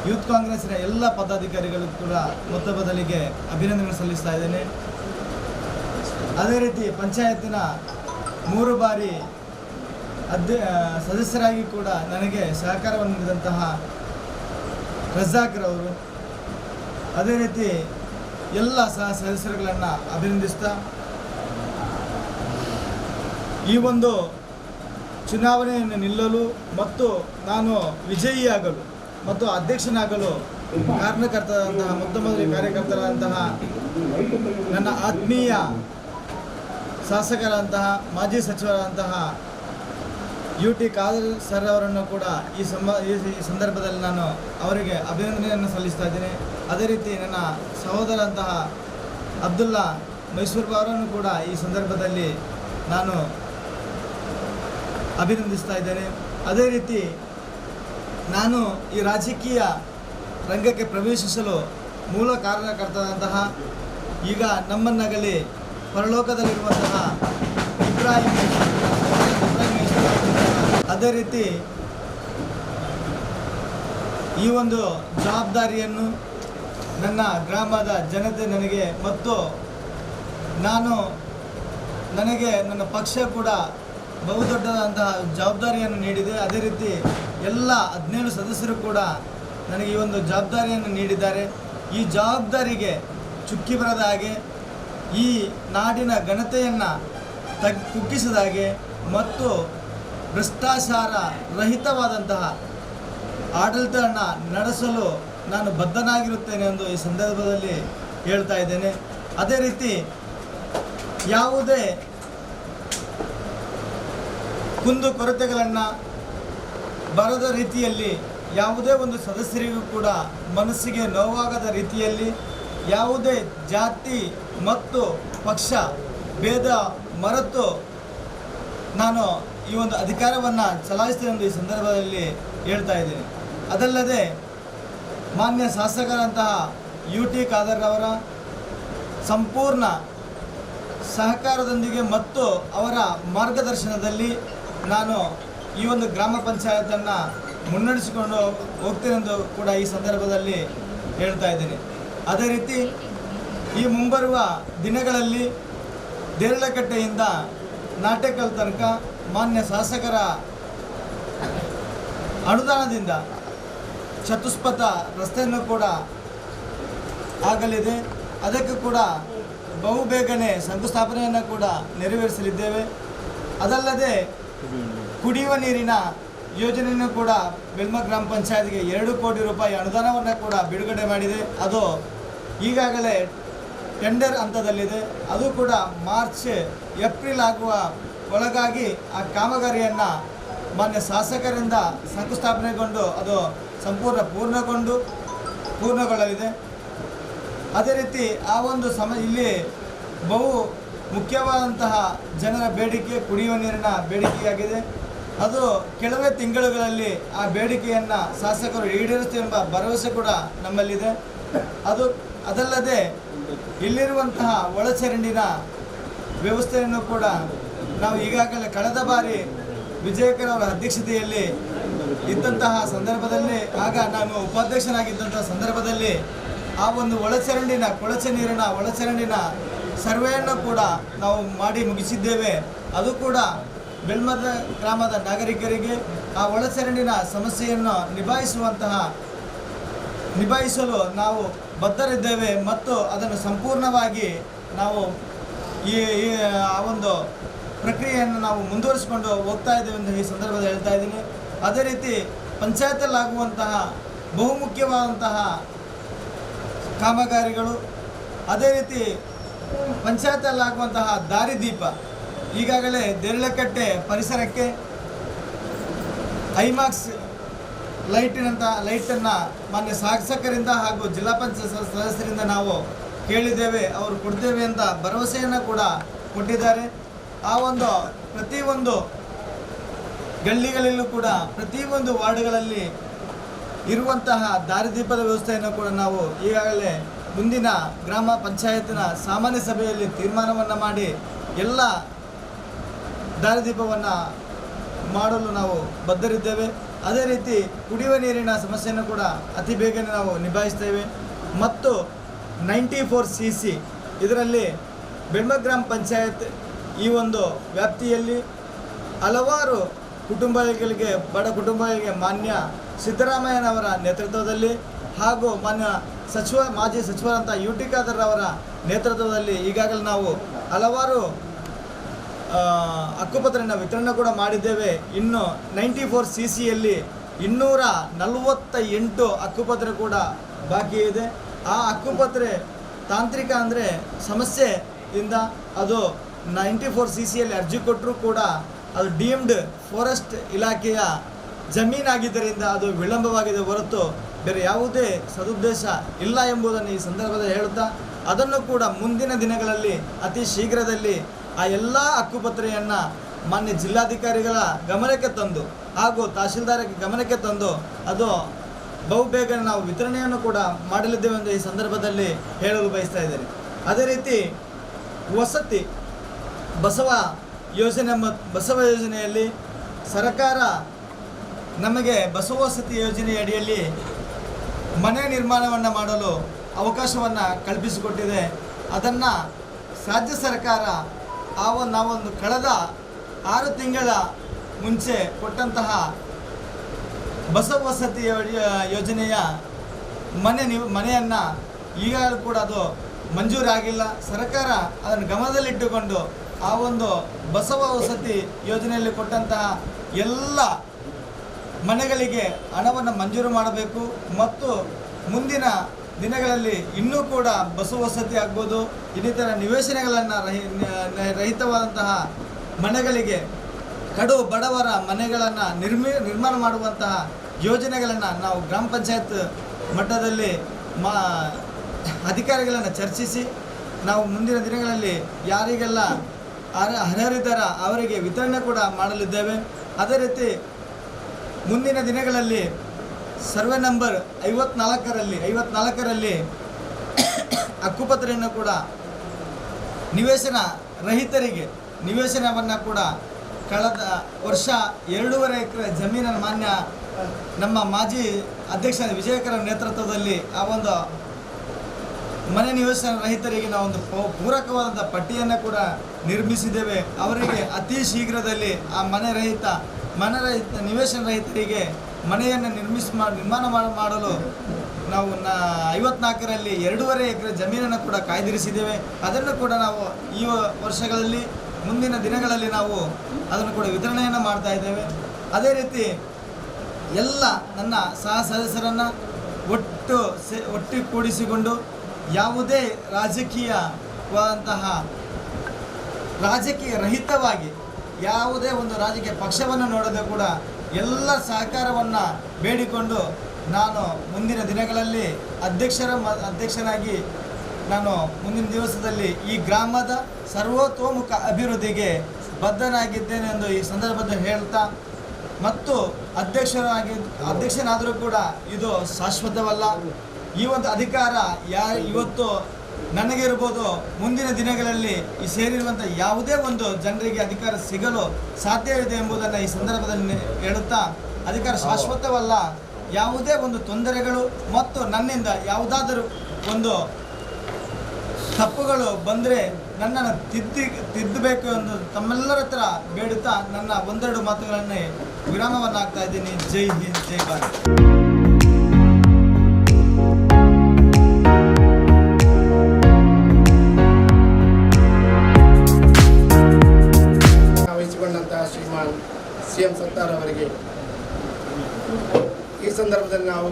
ಯೂತ್ ಕಾಂಗ್ರೆಸ್ಸಿನ ಎಲ್ಲ ಪದಾಧಿಕಾರಿಗಳು ಕೂಡ ಮೊದಲಿಗೆ ಅಭಿನಂದನೆ ಸಲ್ಲಿಸ್ತಾ ಇದ್ದೇನೆ. ಅದೇ ರೀತಿ ಪಂಚಾಯತಿನ 3 ಬಾರಿ ಸದಸ್ಯರಾಗಿ ಕೂಡ ನನಗೆ ಸಹಕಾರವನ್ನು ನೀಡಿದಂತಹ ರಜಾಕ್ ರವರು, ಅದೇ ರೀತಿ ಎಲ್ಲ ಸದಸ್ಯರುಗಳನ್ನು ಅಭಿನಂದಿಸ್ತಾ ಈ ಒಂದು ಚುನಾವಣೆಯನ್ನು ನಿಲ್ಲಲು ಮತ್ತು ನಾನು ವಿಜಯಿಯಾಗಲು ಮತ್ತು ಅಧ್ಯಕ್ಷನಾಗಲು ಕಾರಣಕರ್ತರಾದಂತಹ ಮೊದಲಿಗೆ ಕಾರ್ಯಕರ್ತರಾದಂತಹ ನನ್ನ ಆತ್ಮೀಯ ಶಾಸಕರಾದಂತಹ ಮಾಜಿ ಸಚಿವರಾದಂತಹ UT ಖಾದರ್ ಸರ್ ಅವರನ್ನು ಕೂಡ ಈ ಸಂದರ್ಭದಲ್ಲಿ ನಾನು ಅವರಿಗೆ ಅಭಿನಂದನೆಯನ್ನು ಸಲ್ಲಿಸ್ತಾ ಇದ್ದೇನೆ. ಅದೇ ರೀತಿ ನನ್ನ ಸಹೋದರಂತಹ ಅಬ್ದುಲ್ಲಾ ಮೈಸೂರು ಅವರನ್ನು ಕೂಡ ಈ ಸಂದರ್ಭದಲ್ಲಿ ನಾನು ಅಭಿನಂದಿಸ್ತಾ ಇದ್ದೇನೆ. ಅದೇ ರೀತಿ ನಾನು ಈ ರಾಜಕೀಯ ರಂಗಕ್ಕೆ ಪ್ರವೇಶಿಸಲು ಮೂಲ ಕಾರಣಕರ್ತರಾದಂತಹ ಈಗ ನಮ್ಮನ್ನಗಲಿ ಪರಲೋಕದಲ್ಲಿರುವಂತಹ ಇಬ್ರಾಹಿಂ, ಅದೇ ರೀತಿ ಈ ಒಂದು ಜವಾಬ್ದಾರಿಯನ್ನು ನನ್ನ ಗ್ರಾಮದ ಜನತೆ ನನಗೆ ಮತ್ತು ನನಗೆ ನನ್ನ ಪಕ್ಷ ಕೂಡ ಬಹುದೊಡ್ಡದಾದಂತಹ ಜವಾಬ್ದಾರಿಯನ್ನು ನೀಡಿದೆ. ಅದೇ ರೀತಿ ಎಲ್ಲ 17 ಸದಸ್ಯರು ಕೂಡ ನನಗೆ ಈ ಒಂದು ಜವಾಬ್ದಾರಿಯನ್ನು ನೀಡಿದ್ದಾರೆ. ಈ ಜವಾಬ್ದಾರಿಗೆ ಚುಕ್ಕಿ ಬರದ ಹಾಗೆ, ಈ ನಾಡಿನ ಘನತೆಯನ್ನು ಕುಗ್ಗಿಸಿದ ಹಾಗೆ ಮತ್ತು ಭ್ರಷ್ಟಾಚಾರ ರಹಿತವಾದಂತಹ ಆಡಳಿತವನ್ನು ನಡೆಸಲು ನಾನು ಬದ್ಧನಾಗಿರುತ್ತೇನೆ ಎಂದು ಈ ಸಂದರ್ಭದಲ್ಲಿ ಹೇಳ್ತಾ ಇದ್ದೇನೆ. ಅದೇ ರೀತಿ ಯಾವುದೇ ಕುಂದು ಕೊರತೆಗಳನ್ನು ಬರದ ರೀತಿಯಲ್ಲಿ, ಯಾವುದೇ ಒಂದು ಸದಸ್ಯರಿಗೂ ಕೂಡ ಮನಸ್ಸಿಗೆ ನೋವಾಗದ ರೀತಿಯಲ್ಲಿ, ಯಾವುದೇ ಜಾತಿ ಮತ್ತು ಪಕ್ಷ ಭೇದ ಮರೆತು ನಾನು ಈ ಒಂದು ಅಧಿಕಾರವನ್ನು ಚಲಾಯಿಸ್ತೇನೆ ಎಂದು ಈ ಸಂದರ್ಭದಲ್ಲಿ ಹೇಳ್ತಾ ಇದ್ದೀನಿ. ಅದಲ್ಲದೆ ಮಾನ್ಯ ಶಾಸಕರಂತಹ UT ಖಾದರ್ ಅವರ ಸಂಪೂರ್ಣ ಸಹಕಾರದೊಂದಿಗೆ ಮತ್ತು ಅವರ ಮಾರ್ಗದರ್ಶನದಲ್ಲಿ ನಾನು ಈ ಒಂದು ಗ್ರಾಮ ಪಂಚಾಯತನ್ನು ಮುನ್ನಡೆಸಿಕೊಂಡು ಹೋಗ್ತೇನೆಂದು ಕೂಡ ಈ ಸಂದರ್ಭದಲ್ಲಿ ಹೇಳ್ತಾ ಇದ್ದೀನಿ. ಅದೇ ರೀತಿ ಈ ಮುಂಬರುವ ದಿನಗಳಲ್ಲಿ ದೇರಳಕಟ್ಟೆಯಿಂದ ನಾಟೆಕಲ್ ತನಕ ಮಾನ್ಯ ಶಾಸಕರ ಅನುದಾನದಿಂದ ಚತುಷ್ಪಥ ರಸ್ತೆಯನ್ನು ಕೂಡ ಆಗಲಿದೆ. ಅದಕ್ಕೆ ಕೂಡ ಬಹುಬೇಗನೆ ಶಂಕುಸ್ಥಾಪನೆಯನ್ನು ಕೂಡ ನೆರವೇರಿಸಲಿದ್ದೇವೆ. ಅದಲ್ಲದೆ ಕುಡಿಯುವ ನೀರಿನ ಯೋಜನೆಯನ್ನು ಕೂಡ ಬೆಲ್ಮ ಗ್ರಾಮ ಪಂಚಾಯತ್ಗೆ 2 ಕೋಟಿ ರೂಪಾಯಿ ಅನುದಾನವನ್ನು ಕೂಡ ಬಿಡುಗಡೆ ಮಾಡಿದೆ. ಅದು ಈಗಾಗಲೇ ಟೆಂಡರ್ ಹಂತದಲ್ಲಿದೆ. ಅದು ಕೂಡ ಮಾರ್ಚ್ ಏಪ್ರಿಲ್ ಆಗುವ ಒಳಗಾಗಿ ಆ ಕಾಮಗಾರಿಯನ್ನು ಮಾನ್ಯ ಶಾಸಕರಿಂದ ಶಂಕುಸ್ಥಾಪನೆಗೊಂಡು ಅದು ಸಂಪೂರ್ಣ ಪೂರ್ಣಗೊಳ್ಳಲಿದೆ. ಅದೇ ರೀತಿ ಆ ಒಂದು ಇಲ್ಲಿ ಬಹು ಮುಖ್ಯವಾದಂತಹ ಜನರ ಬೇಡಿಕೆ ಕುಡಿಯುವ ನೀರಿನ ಬೇಡಿಕೆಯಾಗಿದೆ. ಅದು ಕೆಲವೇ ತಿಂಗಳುಗಳಲ್ಲಿ ಆ ಬೇಡಿಕೆಯನ್ನು ಶಾಸಕರು ಈಡೇರಿಸುತ್ತೆ ಎಂಬ ಭರವಸೆ ಕೂಡ ನಮ್ಮಲ್ಲಿದೆ. ಅದಲ್ಲದೆ ಇಲ್ಲಿರುವಂತಹ ಒಳಚರಂಡಿನ ವ್ಯವಸ್ಥೆಯನ್ನು ಕೂಡ ನಾವು ಈಗಾಗಲೇ ಕಳೆದ ಬಾರಿ ವಿಜಯಕರ್ ಅವರ ಅಧ್ಯಕ್ಷತೆಯಲ್ಲಿ ಇದ್ದಂತಹ ಸಂದರ್ಭದಲ್ಲಿ, ಆಗ ನಾನು ಉಪಾಧ್ಯಕ್ಷನಾಗಿದ್ದಂತಹ ಸಂದರ್ಭದಲ್ಲಿ ಆ ಒಂದು ಕೊಳಚೆ ನೀರಿನ ಒಳಚರಂಡಿನ ಸರ್ವೆಯನ್ನು ಕೂಡ ನಾವು ಮಾಡಿ ಮುಗಿಸಿದ್ದೇವೆ. ಅದು ಕೂಡ ಬೆಲ್ಮದ ಗ್ರಾಮದ ನಾಗರಿಕರಿಗೆ ಆ ಒಳಚರಂಡಿನ ಸಮಸ್ಯೆಯನ್ನು ನಿಭಾಯಿಸಲು ನಾವು ಬದ್ಧರಿದ್ದೇವೆ ಮತ್ತು ಅದನ್ನು ಸಂಪೂರ್ಣವಾಗಿ ನಾವು ಆ ಒಂದು ಪ್ರಕ್ರಿಯೆಯನ್ನು ನಾವು ಮುಂದುವರಿಸಿಕೊಂಡು ಹೋಗ್ತಾ ಇದ್ದೇವೆ ಎಂದು ಈ ಸಂದರ್ಭದಲ್ಲಿ ಹೇಳ್ತಾ ಇದ್ದೀನಿ. ಅದೇ ರೀತಿ ಪಂಚಾಯತಲ್ಲಾಗುವಂತಹ ಬಹುಮುಖ್ಯವಾದಂತಹ ಕಾಮಗಾರಿಗಳು, ಅದೇ ರೀತಿ ಪಂಚಾಯತಲ್ಲಾಗುವಂತಹ ದಾರಿದೀಪ, ಈಗಾಗಲೇ ದೇರಳಕಟ್ಟೆ ಪರಿಸರಕ್ಕೆ ಐಮಾಕ್ಸ್ ಲೈಟನ್ನು ಮಾನ್ಯ ಶಾಸಕರಿಂದ ಹಾಗೂ ಜಿಲ್ಲಾ ಪಂಚಾಯತ್ ಸದಸ್ಯರಿಂದ ನಾವು ಕೇಳಿದ್ದೇವೆ, ಅವರು ಕೊಡ್ತೇವೆ ಅಂತ ಭರವಸೆಯನ್ನು ಕೂಡ ಕೊಟ್ಟಿದ್ದಾರೆ. ಆ ಒಂದು ಪ್ರತಿಯೊಂದು ಗಲ್ಲಿಗಳಲ್ಲೂ ಕೂಡ ಪ್ರತಿಯೊಂದು ವಾರ್ಡ್ಗಳಲ್ಲಿ ಇರುವಂತಹ ದಾರಿದೀಪದ ವ್ಯವಸ್ಥೆಯನ್ನು ಕೂಡ ನಾವು ಈಗಾಗಲೇ ಮುಂದಿನ ಗ್ರಾಮ ಪಂಚಾಯತ್ನ ಸಾಮಾನ್ಯ ಸಭೆಯಲ್ಲಿ ತೀರ್ಮಾನವನ್ನು ಮಾಡಿ ಎಲ್ಲ ದಾರಿದೀಪವನ್ನು ಮಾಡಲು ನಾವು ಬದ್ಧರಿದ್ದೇವೆ. ಅದೇ ರೀತಿ ಕುಡಿಯುವ ನೀರಿನ ಸಮಸ್ಯೆಯನ್ನು ಕೂಡ ಅತಿ ಬೇಗನೆ ನಾವು ನಿಭಾಯಿಸ್ತೇವೆ. ಮತ್ತು 94cc ಇದರಲ್ಲಿ ಬೆಳ್ಮ ಗ್ರಾಮ ಪಂಚಾಯತ್ ಈ ಒಂದು ವ್ಯಾಪ್ತಿಯಲ್ಲಿ ಹಲವಾರು ಕುಟುಂಬಗಳಿಗೆ, ಬಡ ಕುಟುಂಬಗಳಿಗೆ ಮಾನ್ಯ ಸಿದ್ದರಾಮಯ್ಯನವರ ನೇತೃತ್ವದಲ್ಲಿ ಹಾಗೂ ಮಾನ್ಯ ಮಾಜಿ ಸಚಿವರಂಥ UT ಖಾದರ್ ಅವರ ನೇತೃತ್ವದಲ್ಲಿ ಈಗಾಗಲೇ ನಾವು ಹಲವಾರು ಹಕ್ಕುಪತ್ರನ ವಿತರಣೆ ಕೂಡ ಮಾಡಿದ್ದೇವೆ. ಇನ್ನು 94cc ಯಲ್ಲಿ 248 ಹಕ್ಕುಪತ್ರ ಕೂಡ ಬಾಕಿ ಇದೆ. ಆ ಹಕ್ಕುಪತ್ರೆ ತಾಂತ್ರಿಕ ಅಂದರೆ ಸಮಸ್ಯೆಯಿಂದ ಅದು 94cc ಯಲ್ಲಿ ಅರ್ಜಿ ಕೊಟ್ಟರೂ ಕೂಡ ಅದು ಡೀಮ್ಡ್ ಫಾರೆಸ್ಟ್ ಇಲಾಖೆಯ ಜಮೀನಾಗಿದ್ದರಿಂದ ಅದು ವಿಳಂಬವಾಗಿದೆ ಹೊರತು ಬೇರೆ ಯಾವುದೇ ಸದುದ್ದೇಶ ಇಲ್ಲ ಎಂಬುದನ್ನು ಈ ಸಂದರ್ಭದಲ್ಲಿ ಹೇಳುತ್ತಾ, ಅದನ್ನು ಕೂಡ ಮುಂದಿನ ದಿನಗಳಲ್ಲಿ ಅತಿ ಶೀಘ್ರದಲ್ಲಿ ಆ ಎಲ್ಲ ಹಕ್ಕುಪತ್ರೆಯನ್ನು ಮಾನ್ಯ ಜಿಲ್ಲಾಧಿಕಾರಿಗಳ ಗಮನಕ್ಕೆ ತಂದು ಹಾಗೂ ತಹಶೀಲ್ದಾರ್ಗೆ ಗಮನಕ್ಕೆ ತಂದು ಅದು ಬಹುಬೇಗ ನಾವು ವಿತರಣೆಯನ್ನು ಕೂಡ ಮಾಡಲಿದ್ದೇವೆ ಎಂದು ಈ ಸಂದರ್ಭದಲ್ಲಿ ಹೇಳಲು ಬಯಸ್ತಾ ಇದ್ದೇನೆ. ಅದೇ ರೀತಿ ವಸತಿ ಬಸವ ಯೋಜನೆಯಲ್ಲಿ ಸರ್ಕಾರ ನಮಗೆ ಬಸವ ವಸತಿ ಯೋಜನೆಯ ಅಡಿಯಲ್ಲಿ ಮನೆ ನಿರ್ಮಾಣವನ್ನು ಮಾಡಲು ಅವಕಾಶವನ್ನು ಕಲ್ಪಿಸಿಕೊಟ್ಟಿದೆ. ಅದನ್ನು ರಾಜ್ಯ ಸರ್ಕಾರ ನಾವೊಂದು ಕಳೆದ 6 ತಿಂಗಳ ಮುಂಚೆ ಕೊಟ್ಟಂತಹ ಬಸವ ವಸತಿ ಯೋಜನೆಯ ಮನೆಯನ್ನು ಈಗಲೂ ಕೂಡ ಅದು ಮಂಜೂರಾಗಿಲ್ಲ. ಸರ್ಕಾರ ಅದನ್ನು ಗಮನದಲ್ಲಿಟ್ಟುಕೊಂಡು ಆ ಒಂದು ಬಸವ ವಸತಿ ಯೋಜನೆಯಲ್ಲಿ ಕೊಟ್ಟಂತಹ ಎಲ್ಲ ಮನೆಗಳಿಗೆ ಹಣವನ್ನು ಮಂಜೂರು ಮಾಡಬೇಕು. ಮತ್ತು ಮುಂದಿನ ದಿನಗಳಲ್ಲಿ ಇನ್ನೂ ಕೂಡ ಬಸವ ವಸತಿ ಆಗ್ಬೋದು, ಇನ್ನಿತರ ನಿವೇಶನಗಳನ್ನು ರಹಿತವಾದಂತಹ ಮನೆಗಳಿಗೆ ಕಡು ಬಡವರ ಮನೆಗಳನ್ನು ನಿರ್ಮಾಣ ಮಾಡುವಂತಹ ಯೋಜನೆಗಳನ್ನು ನಾವು ಗ್ರಾಮ ಪಂಚಾಯತ್ ಮಟ್ಟದಲ್ಲಿ ಅಧಿಕಾರಿಗಳನ್ನು ಚರ್ಚಿಸಿ ನಾವು ಮುಂದಿನ ದಿನಗಳಲ್ಲಿ ಯಾರಿಗೆಲ್ಲ ಅರ್ಹರಿದ್ದಾರ ಅವರಿಗೆ ವಿತರಣೆ ಕೂಡ ಮಾಡಲಿದ್ದೇವೆ. ಅದೇ ರೀತಿ ಮುಂದಿನ ದಿನಗಳಲ್ಲಿ ಸರ್ವೆ ನಂಬರ್ 54ರಲ್ಲಿ ಹಕ್ಕುಪತ್ರೆಯನ್ನು ಕೂಡ ನಿವೇಶನ ರಹಿತರಿಗೆ ನಿವೇಶನವನ್ನು ಕೂಡ ಕಳೆದ ವರ್ಷ 2.5 ಎಕರೆ ಜಮೀನನ್ನು ಮಾನ್ಯ ನಮ್ಮ ಮಾಜಿ ಅಧ್ಯಕ್ಷ ವಿಜಯಕರ ನೇತೃತ್ವದಲ್ಲಿ ಆ ಒಂದು ಮನೆ ನಿವೇಶನ ರಹಿತರಿಗೆ ನಾವು ಒಂದು ಪೂರಕವಾದಂಥ ಪಟ್ಟಿಯನ್ನು ಕೂಡ ನಿರ್ಮಿಸಿದ್ದೇವೆ. ಅವರಿಗೆ ಅತಿ ಶೀಘ್ರದಲ್ಲಿ ಆ ನಿವೇಶನ ರಹಿತರಿಗೆ ಮನೆಯನ್ನು ನಿರ್ಮಾಣ ಮಾಡಲು ನಾವು 54ರಲ್ಲಿ 2.5 ಎಕರೆ ಜಮೀನನ್ನು ಕೂಡ ಕಾಯ್ದಿರಿಸಿದ್ದೇವೆ. ಅದನ್ನು ಕೂಡ ನಾವು ಈ ವರ್ಷಗಳಲ್ಲಿ ಮುಂದಿನ ದಿನಗಳಲ್ಲಿ ನಾವು ಅದನ್ನು ಕೂಡ ವಿತರಣೆಯನ್ನು ಮಾಡ್ತಾ ಇದ್ದೇವೆ. ಅದೇ ರೀತಿ ಎಲ್ಲ ನನ್ನ ಸಹ ಸದಸ್ಯರನ್ನು ಒಟ್ಟುಗೂಡಿಸಿಕೊಂಡು ಯಾವುದೇ ರಾಜಕೀಯ ರಹಿತವಾಗಿ ಯಾವುದೇ ಒಂದು ರಾಜಕೀಯ ಪಕ್ಷವನ್ನು ನೋಡದೆ ಕೂಡ ಎಲ್ಲ ಸಹಕಾರವನ್ನು ಬೇಡಿಕೊಂಡು ನಾನು ಮುಂದಿನ ದಿನಗಳಲ್ಲಿ ಅಧ್ಯಕ್ಷನಾಗಿ ನಾನು ಮುಂದಿನ ದಿವಸದಲ್ಲಿ ಈ ಗ್ರಾಮದ ಸರ್ವತೋಮುಖ ಅಭಿವೃದ್ಧಿಗೆ ಬದ್ಧನಾಗಿದ್ದೇನೆ ಎಂದು ಈ ಸಂದರ್ಭದಲ್ಲಿ ಹೇಳ್ತಾ, ಮತ್ತು ಅಧ್ಯಕ್ಷನಾದರೂ ಕೂಡ ಇದು ಶಾಶ್ವತವಲ್ಲ. ಈ ಒಂದು ಅಧಿಕಾರ ಇವತ್ತು ನನಗಿರ್ಬೋದು, ಮುಂದಿನ ದಿನಗಳಲ್ಲಿ ಈ ಸೇರಿರುವಂಥ ಯಾವುದೇ ಒಂದು ಜನರಿಗೆ ಅಧಿಕಾರ ಸಿಗಲು ಸಾಧ್ಯವಿದೆ ಎಂಬುದನ್ನು ಈ ಸಂದರ್ಭದಲ್ಲಿ ಹೇಳುತ್ತಾ, ಅಧಿಕಾರ ಶಾಶ್ವತವಲ್ಲ. ಯಾವುದೇ ಒಂದು ತೊಂದರೆಗಳು ಮತ್ತು ನನ್ನಿಂದ ಯಾವುದಾದರೂ ಒಂದು ತಪ್ಪುಗಳು ಬಂದರೆ ನನ್ನನ್ನು ತಿದ್ದಬೇಕು ಎಂದು ತಮ್ಮೆಲ್ಲರ ಹತ್ರ ಬೇಡುತ್ತಾ ನನ್ನ ಒಂದೆರಡು ಮಾತುಗಳನ್ನೇ ವಿರಾಮವನ್ನು ಹಾಕ್ತಾ ಇದ್ದೀನಿ. ಜೈ ಹಿಂದ್, ಜೈ ಭಾರತ್. ವಹಿಸಿಕೊಂಡಂತಹ ಶ್ರೀಮಾನ್ CM ಸತ್ತಾರ್ ಅವರಿಗೆ ಈ ಸಂದರ್ಭದಲ್ಲಿ ನಾವು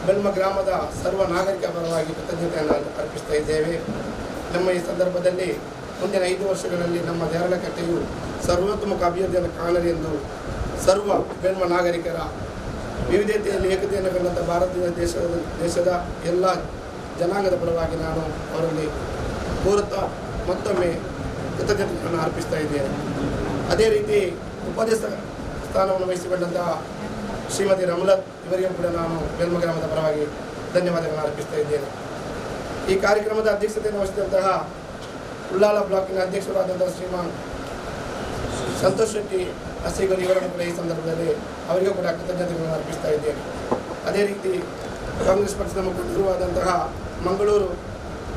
ಬೆಳ್ಮ ಗ್ರಾಮದ ಸರ್ವ ನಾಗರಿಕ ಪರವಾಗಿ ಕೃತಜ್ಞತೆಯನ್ನು ಅರ್ಪಿಸ್ತಾ ಇದ್ದೇವೆ. ನಮ್ಮ ಈ ಸಂದರ್ಭದಲ್ಲಿ ಮುಂದಿನ 5 ವರ್ಷಗಳಲ್ಲಿ ನಮ್ಮ ದೇರಳಕಟ್ಟೆಯು ಸರ್ವತೋಮುಖ ಅಭಿವೃದ್ಧಿಯನ್ನು ಕಾಣಲಿ ಎಂದು ಸರ್ವ ಬೆಲ್ಮ ನಾಗರಿಕರ ವಿವಿಧತೆಯಲ್ಲಿ ಏಕತೆಯನ್ನು ಕಂಡಂಥ ಭಾರತೀಯ ದೇಶದ ಎಲ್ಲ ಜನಾಂಗದ ಪರವಾಗಿ ನಾನು ಅವರಲ್ಲಿ ಕೋರುತ್ತಾ ಮತ್ತೊಮ್ಮೆ ಕೃತಜ್ಞತೆಯನ್ನು ಅರ್ಪಿಸ್ತಾ ಇದ್ದೇನೆ. ಅದೇ ರೀತಿ ಉಪಾಧ್ಯಕ್ಷ ಸ್ಥಾನವನ್ನು ವಹಿಸಿಕೊಂಡಂತಹ ಶ್ರೀಮತಿ ರಮಲತ್ ಇವರಿಗೂ ಕೂಡ ನಾನು ಬೆಲ್ಮ ಗ್ರಾಮದ ಪರವಾಗಿ ಧನ್ಯವಾದಗಳನ್ನು ಅರ್ಪಿಸ್ತಾ ಇದ್ದೇನೆ. ಈ ಕಾರ್ಯಕ್ರಮದ ಅಧ್ಯಕ್ಷತೆಯನ್ನು ವಹಿಸಿದಂತಹ ಉಳ್ಳಾಲ ಬ್ಲಾಕಿನ ಅಧ್ಯಕ್ಷರಾದಂತಹ ಶ್ರೀಮಾನ್ ಸಂತೋಷ್ ಶೆಟ್ಟಿ ಅಸಿಗಲ್ ಇವರನ್ನು ಕೂಡ ಈ ಸಂದರ್ಭದಲ್ಲಿ ಅವರಿಗೂ ಕೂಡ ಕೃತಜ್ಞತೆಗಳನ್ನು ಅರ್ಪಿಸ್ತಾ ಇದ್ದೇನೆ. ಅದೇ ರೀತಿ ಕಾಂಗ್ರೆಸ್ ಪಕ್ಷದ ಮುಖಂಡರಾದಂತಹ ಮಂಗಳೂರು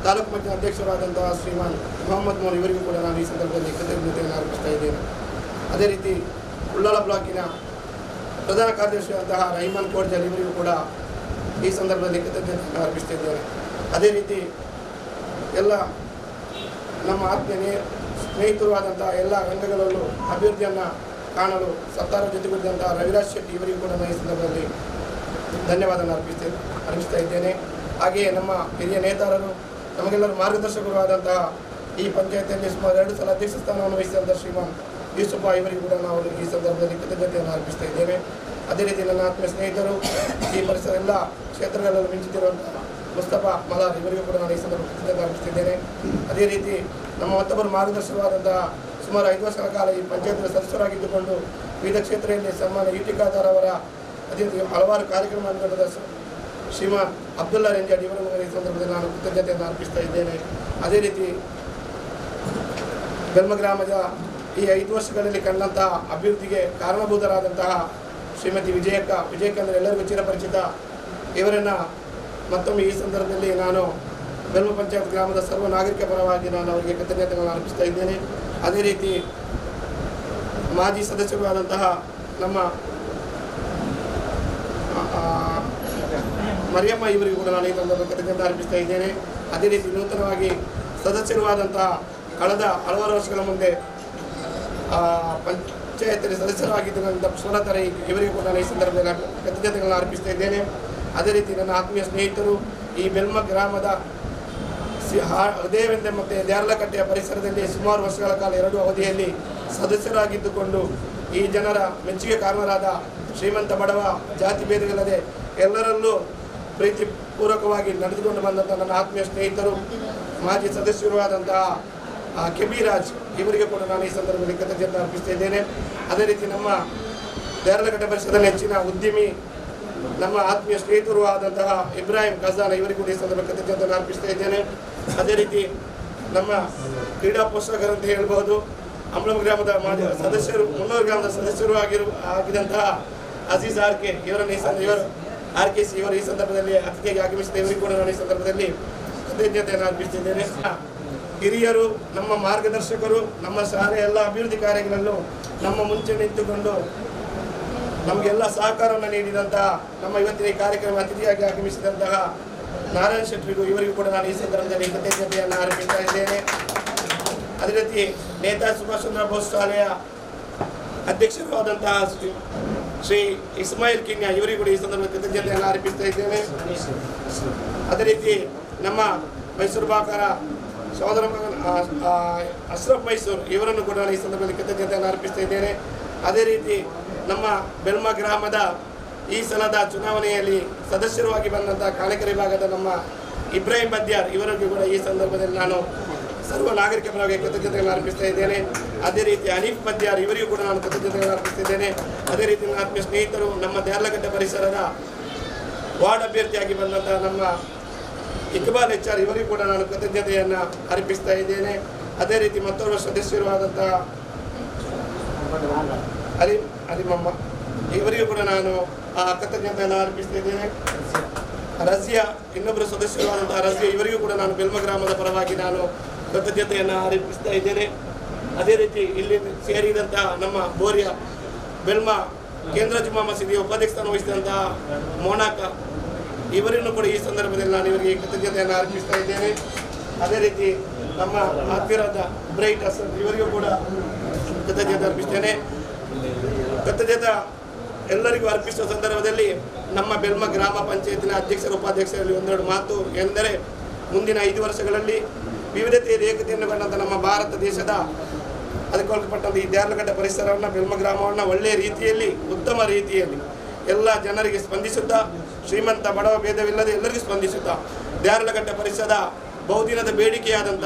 ತಾಲೂಕು ಮಟ್ಟದ ಅಧ್ಯಕ್ಷರಾದಂತಹ ಶ್ರೀಮಾನ್ ಮೊಹಮ್ಮದ್ ಮೋನ್ ಇವರಿಗೂ ಕೂಡ ನಾನು ಈ ಸಂದರ್ಭದಲ್ಲಿ ಕೃತಜ್ಞತೆಯನ್ನು ಅರ್ಪಿಸ್ತಾ ಇದ್ದೇನೆ. ಅದೇ ರೀತಿ ಉಳ್ಳಾಲ ಬ್ಲಾಕಿನ ಪ್ರಧಾನ ಕಾರ್ಯದರ್ಶಿಯಾದಂತಹ ರಹಿಮಾನ್ ಕೋಡ್ಜಲ್ ಇವರಿಗೂ ಕೂಡ ಈ ಸಂದರ್ಭದಲ್ಲಿ ಕೃತಜ್ಞತೆಯನ್ನು ಅರ್ಪಿಸ್ತಾ ಇದ್ದೇನೆ. ಅದೇ ರೀತಿ ಎಲ್ಲ ನಮ್ಮ ಆತ್ಮೀಯ ಸ್ನೇಹಿತರು ಆದಂತಹ ಎಲ್ಲ ರಂಗಗಳಲ್ಲೂ ಅಭಿವೃದ್ಧಿಯನ್ನು ಕಾಣಲು ಸತ್ತಾರ ಜೊತೆಗೂಡಿದಂತಹ ರವಿರಾಜ್ ಶೆಟ್ಟಿ ಇವರಿಗೂ ಕೂಡ ನಾನು ಈ ಸಂದರ್ಭದಲ್ಲಿ ಧನ್ಯವಾದವನ್ನು ಅರ್ಪಿಸ್ತಾ ಇದ್ದೇನೆ. ಹಾಗೆಯೇ ನಮ್ಮ ಹಿರಿಯ ನೇತಾರರು ನಮಗೆಲ್ಲರೂ ಮಾರ್ಗದರ್ಶಕರು ಆದಂತಹ ಈ ಪಂಚಾಯತಿಯಲ್ಲಿ ಸುಮಾರು 2 ಸಲ ಅಧ್ಯಕ್ಷ ಸ್ಥಾನವನ್ನು ವಹಿಸಿದಂಥ ಶ್ರೀಮಾನ್ ಯೂಸುಫ ಇವರಿಗೂ ಕೂಡ ನಾವು ಈ ಸಂದರ್ಭದಲ್ಲಿ ಕೃತಜ್ಞತೆಯನ್ನು ಅರ್ಪಿಸ್ತಾ ಇದ್ದೇನೆ. ಅದೇ ರೀತಿ ನನ್ನ ಆತ್ಮೀಯ ಸ್ನೇಹಿತರು ಈ ಪರಿಸರ ಎಲ್ಲ ಕ್ಷೇತ್ರಗಳಲ್ಲೂ ಮಿಂಚುತ್ತಿರುವಂತಹ ಮುಸ್ತಫಾ ಮಲಾರ್ ಇವರಿಗೂ ಕೂಡ ನಾನು ಈ ಸಂದರ್ಭದಲ್ಲಿ ಕೃತಜ್ಞತೆ ಅರ್ಪಿಸ್ತಿದ್ದೇನೆ. ಅದೇ ರೀತಿ ನಮ್ಮ ಮತ್ತೊಬ್ಬರು ಮಾರ್ಗದರ್ಶಕರಾದಂತಹ ಸುಮಾರು 5 ವರ್ಷಗಳ ಕಾಲ ಈ ಪಂಚಾಯತ್ನ ಸದಸ್ಯರಾಗಿದ್ದುಕೊಂಡು ವಿವಿಧ ಕ್ಷೇತ್ರದಲ್ಲಿ ಸನ್ಮಾನ್ಯ ಯುಟಿಕಾದಾರ್ ಅವರ ಅದೇ ರೀತಿ ಹಲವಾರು ಕಾರ್ಯಕ್ರಮ ನಡೆದ ಶ್ರೀಮಾನ್ ಅಬ್ದುಲ್ಲಾ ರೆಂಜಾಡ್ ಇವರನ್ನು ಈ ಸಂದರ್ಭದಲ್ಲಿ ನಾನು ಕೃತಜ್ಞತೆಯನ್ನು ಅರ್ಪಿಸ್ತಾ ಇದ್ದೇನೆ. ಅದೇ ರೀತಿ ಬೆಲ್ಮ ಗ್ರಾಮದ ಈ 5 ವರ್ಷಗಳಲ್ಲಿ ಕಂಡಂತಹ ಅಭಿವೃದ್ಧಿಗೆ ಕಾರಣಭೂತರಾದಂತಹ ಶ್ರೀಮತಿ ವಿಜಯಕ್ಕ ಅಂದರೆ ಎಲ್ಲರಿಗೂ ಚಿರಪರಿಚಿತ ಇವರನ್ನು ಮತ್ತೊಮ್ಮೆ ಈ ಸಂದರ್ಭದಲ್ಲಿ ನಾನು ಬೆಲ್ಮ ಪಂಚಾಯತ್ ಗ್ರಾಮದ ಸರ್ವ ನಾಗರಿಕ ಪರವಾಗಿ ನಾನು ಅವರಿಗೆ ಕೃತಜ್ಞತೆಗಳನ್ನು ಅರ್ಪಿಸ್ತಾ ಇದ್ದೇನೆ. ಅದೇ ರೀತಿ ಮಾಜಿ ಸದಸ್ಯರು ಆದಂತಹ ನಮ್ಮ ಮರಿಯಮ್ಮ ಇವರಿಗೂ ಕೂಡ ನಾನು ಈ ಸಂದರ್ಭದಲ್ಲಿ ಕೃತಜ್ಞತೆ ಅರ್ಪಿಸ್ತಾ ಇದ್ದೇನೆ. ಅದೇ ರೀತಿ ನೂತನವಾಗಿ ಸದಸ್ಯರು ಆದಂತಹ ಕಳೆದ ಹಲವಾರು ವರ್ಷಗಳ ಮುಂದೆ ಪಂಚಾಯತ್ ಸದಸ್ಯರಾಗಿದ್ದಂಥ ಪುಷ್ಪಲತಾ ಇವರಿಗೂ ಕೂಡ ನಾನು ಈ ಸಂದರ್ಭದಲ್ಲಿ ಕೃತಜ್ಞತೆಗಳನ್ನು ಅರ್ಪಿಸ್ತಾ ಇದ್ದೇನೆ. ಅದೇ ರೀತಿ ನನ್ನ ಆತ್ಮೀಯ ಸ್ನೇಹಿತರು ಈ ಬೆಲ್ಮ ಗ್ರಾಮದ ಹೃದಯವೆಂದೆ ಮತ್ತು ದ್ಯಾರ್ಲಕಟ್ಟೆಯ ಪರಿಸರದಲ್ಲಿ ಸುಮಾರು ವರ್ಷಗಳ ಕಾಲ 2 ಅವಧಿಯಲ್ಲಿ ಸದಸ್ಯರಾಗಿದ್ದುಕೊಂಡು ಈ ಜನರ ಮೆಚ್ಚುಗೆ ಕಾರಣರಾದ ಶ್ರೀಮಂತ ಬಡವ ಜಾತಿ ಭೇದವಿಲ್ಲದೆ ಎಲ್ಲರಲ್ಲೂ ಪ್ರೀತಿಪೂರ್ವಕವಾಗಿ ನಡೆದುಕೊಂಡು ಬಂದಂಥ ನನ್ನ ಆತ್ಮೀಯ ಸ್ನೇಹಿತರು ಮಾಜಿ ಸದಸ್ಯರು ಆದಂತಹ ಕೆಬಿರಾಜ್ ಇವರಿಗೆ ಕೂಡ ನಾನು ಈ ಸಂದರ್ಭದಲ್ಲಿ ಕೃತಜ್ಞತೆ ಅರ್ಪಿಸ್ತಾ ಇದ್ದೇನೆ. ಅದೇ ರೀತಿ ನಮ್ಮ ದ್ಯಾರ್ಲಕಟ್ಟೆ ಪರಿಸರದಲ್ಲಿ ಹೆಚ್ಚಿನ ಉದ್ಯಮಿ ನಮ್ಮ ಆತ್ಮೀಯ ಸ್ನೇಹಿತರು ಆದಂತಹ ಇಬ್ರಾಹಿಂ ಖಜಾನ ಇವರಿಗೂ ಕೂಡ ಈ ಸಂದರ್ಭದಲ್ಲಿ ಕೃತಜ್ಞತೆಯನ್ನು ಅರ್ಪಿಸ್ತಾ ಇದ್ದೇನೆ. ಅದೇ ರೀತಿ ನಮ್ಮ ಕ್ರೀಡಾ ಪೋಷಕರು ಅಂತ ಹೇಳ್ಬೋದು ಅಂಬಳಂ ಗ್ರಾಮದ ಮಾಜಿ ಸದಸ್ಯರು ಮುನ್ನೂರು ಗ್ರಾಮದ ಸದಸ್ಯರು ಆಗಿದಂತಹ ಅಜೀಜ್ ಆರ್ಕೆ ಇವರು RKC ಇವರು ಈ ಸಂದರ್ಭದಲ್ಲಿ ಅತಿಥಿಯಾಗಿ ಆಗಮಿಸಿದ ಇವರಿಗೂ ಕೂಡ ನಾನು ಈ ಸಂದರ್ಭದಲ್ಲಿ ಕೃತಜ್ಞತೆಯನ್ನು ಅರ್ಪಿಸ್ತಿದ್ದೇನೆ. ಹಿರಿಯರು ನಮ್ಮ ಮಾರ್ಗದರ್ಶಕರು ನಮ್ಮ ಶಾಲೆಯ ಎಲ್ಲ ಅಭಿವೃದ್ಧಿ ಕಾರ್ಯಗಳಲ್ಲೂ ನಮ್ಮ ಮುಂಚೆ ನಿಂತುಕೊಂಡು ನಮಗೆಲ್ಲ ಸಹಕಾರವನ್ನು ನೀಡಿದಂತಹ ನಮ್ಮ ಇವತ್ತಿನ ಈ ಕಾರ್ಯಕ್ರಮ ಅತಿಥಿಯಾಗಿ ಆಗಮಿಸಿದಂತಹ ನಾರಾಯಣ್ ಶೆಟ್ಟರಿಗೂ ಇವರಿಗೂ ಕೂಡ ನಾನು ಈ ಸಂದರ್ಭದಲ್ಲಿ ಕೃತಜ್ಞತೆಯನ್ನು ಅರ್ಪಿಸ್ತಾ ಇದ್ದೇನೆ. ಅದೇ ರೀತಿ ನೇತಾಜಿ ಸುಭಾಷ್ ಚಂದ್ರ ಬೋಸ್ ಶಾಲೆಯ ಅಧ್ಯಕ್ಷರು ಆದಂತಹ ಶ್ರೀ ಇಸ್ಮಾಯಿಲ್ ಕಿನ್ಯಾ ಇವರಿಗೂ ಕೂಡ ಈ ಸಂದರ್ಭದಲ್ಲಿ ಕೃತಜ್ಞತೆಯನ್ನು ಅರ್ಪಿಸ್ತಾ ಇದ್ದೇನೆ. ಅದೇ ರೀತಿ ನಮ್ಮ ಮೈಸೂರು ಬಾಕರ ಸಹೋದರ ಅಶ್ರಫ್ ಮೈಸೂರು ಇವರನ್ನು ಕೂಡ ನಾನು ಈ ಸಂದರ್ಭದಲ್ಲಿ ಕೃತಜ್ಞತೆಯನ್ನು ಅರ್ಪಿಸ್ತಾ ಇದ್ದೇನೆ. ಅದೇ ರೀತಿ ನಮ್ಮ ಬೆಲ್ಮ ಗ್ರಾಮದ ಈ ಸಲದ ಚುನಾವಣೆಯಲ್ಲಿ ಸದಸ್ಯರಾಗಿ ಬಂದಂತಹ ಕಾಣಿಕೆರೆ ಭಾಗದ ನಮ್ಮ ಇಬ್ರಾಹಿಂ ಬದ್ಯಾರ್ ಇವರಿಗೂ ಕೂಡ ಈ ಸಂದರ್ಭದಲ್ಲಿ ನಾನು ಸರ್ವ ನಾಗರಿಕ ಪರವಾಗಿ ಕೃತಜ್ಞತೆಗಳನ್ನು ಅರ್ಪಿಸ್ತಾ ಇದ್ದೇನೆ. ಅದೇ ರೀತಿ ಹನೀಫ್ ಬದ್ಯಾರ್ ಇವರಿಗೂ ಕೂಡ ನಾನು ಕೃತಜ್ಞತೆಗಳನ್ನು ಅರ್ಪಿಸ್ತಿದ್ದೇನೆ. ಅದೇ ರೀತಿ ನನ್ನ ಆತ್ಮೀಯ ಸ್ನೇಹಿತರು ನಮ್ಮ ದ್ಯಾರ್ಲಕಟ್ಟೆ ಪರಿಸರದ ವಾರ್ಡ್ ಅಭ್ಯರ್ಥಿಯಾಗಿ ಬಂದಂತಹ ನಮ್ಮ ಇಕ್ಬಾಲ್ HR ಇವರಿಗೂ ಕೂಡ ನಾನು ಕೃತಜ್ಞತೆಯನ್ನು ಅರ್ಪಿಸ್ತಾ ಇದ್ದೇನೆ. ಅದೇ ರೀತಿ ಮತ್ತೋರ್ವ ಸದಸ್ಯರು ಆದಂತಹ ಅಲಿಮಮ್ಮ ಇವರಿಗೂ ಕೂಡ ನಾನು ಕೃತಜ್ಞತೆಯನ್ನು ಅರ್ಪಿಸ್ತಾ ಇದ್ದೇನೆ. ರಜಿಯಾ ಇನ್ನೊಬ್ಬರು ಸದಸ್ಯರು ಆದಂತಹ ರಜಿಯಾ ಇವರಿಗೂ ಕೂಡ ನಾನು ಬೆಲ್ಮ ಗ್ರಾಮದ ಪರವಾಗಿ ನಾನು ಕೃತಜ್ಞತೆಯನ್ನು ಅರ್ಪಿಸ್ತಾ ಇದ್ದೇನೆ. ಅದೇ ರೀತಿ ಇಲ್ಲಿ ಸೇರಿದಂತಹ ನಮ್ಮ ಬೋರಿಯ ಬೆಲ್ಮ ಕೇಂದ್ರ ಜುಮ್ಮಾ ಮಸೀದಿಯ ಉಪಾಧ್ಯಕ್ಷ ಸ್ಥಾನ ವಹಿಸಿದಂತಹ ಮೋನಾಕ ಇವರನ್ನು ಕೂಡ ಈ ಸಂದರ್ಭದಲ್ಲಿ ನಾನು ಇವರಿಗೆ ಕೃತಜ್ಞತೆಯನ್ನು ಅರ್ಪಿಸ್ತಾ ಇದ್ದೇನೆ. ಅದೇ ರೀತಿ ನಮ್ಮ ಆತ್ಮೀಯರಾದ ಬ್ರೈಟ್ ಹಸನ್ ಇವರಿಗೂ ಕೂಡ ಕೃತಜ್ಞತೆ ಅರ್ಪಿಸ್ತೇನೆ. ಕೃತಜ್ಞತೆ ಎಲ್ಲರಿಗೂ ಅರ್ಪಿಸುವ ಸಂದರ್ಭದಲ್ಲಿ ನಮ್ಮ ಬೆಲ್ಮ ಗ್ರಾಮ ಪಂಚಾಯತಿನ ಅಧ್ಯಕ್ಷರು ಉಪಾಧ್ಯಕ್ಷರಲ್ಲಿ ಒಂದೆರಡು ಮಾತು ಎಂದರೆ, ಮುಂದಿನ 5 ವರ್ಷಗಳಲ್ಲಿ ವಿವಿಧತೆಯಲ್ಲಿ ಏಕತೆಯನ್ನು ಕಂಡಂಥ ನಮ್ಮ ಭಾರತ ದೇಶದ ಅದಕ್ಕೆ ಒಳಪಟ್ಟಂಥ ಈ ದ್ಯಾರ್ಲಕಟ್ಟೆ ಪರಿಸರವನ್ನು ಬೆಲ್ಮ ಗ್ರಾಮವನ್ನು ಒಳ್ಳೆಯ ರೀತಿಯಲ್ಲಿ ಉತ್ತಮ ರೀತಿಯಲ್ಲಿ ಎಲ್ಲ ಜನರಿಗೆ ಸ್ಪಂದಿಸುತ್ತಾ ಶ್ರೀಮಂತ ಬಡವ ಭೇದವಿಲ್ಲದೆ ಎಲ್ಲರಿಗೂ ಸ್ಪಂದಿಸುತ್ತಾ ದ್ಯಾರ್ಲಕಟ್ಟೆ ಪರಿಸರದ ಬಹುದಿನದ ಬೇಡಿಕೆಯಾದಂಥ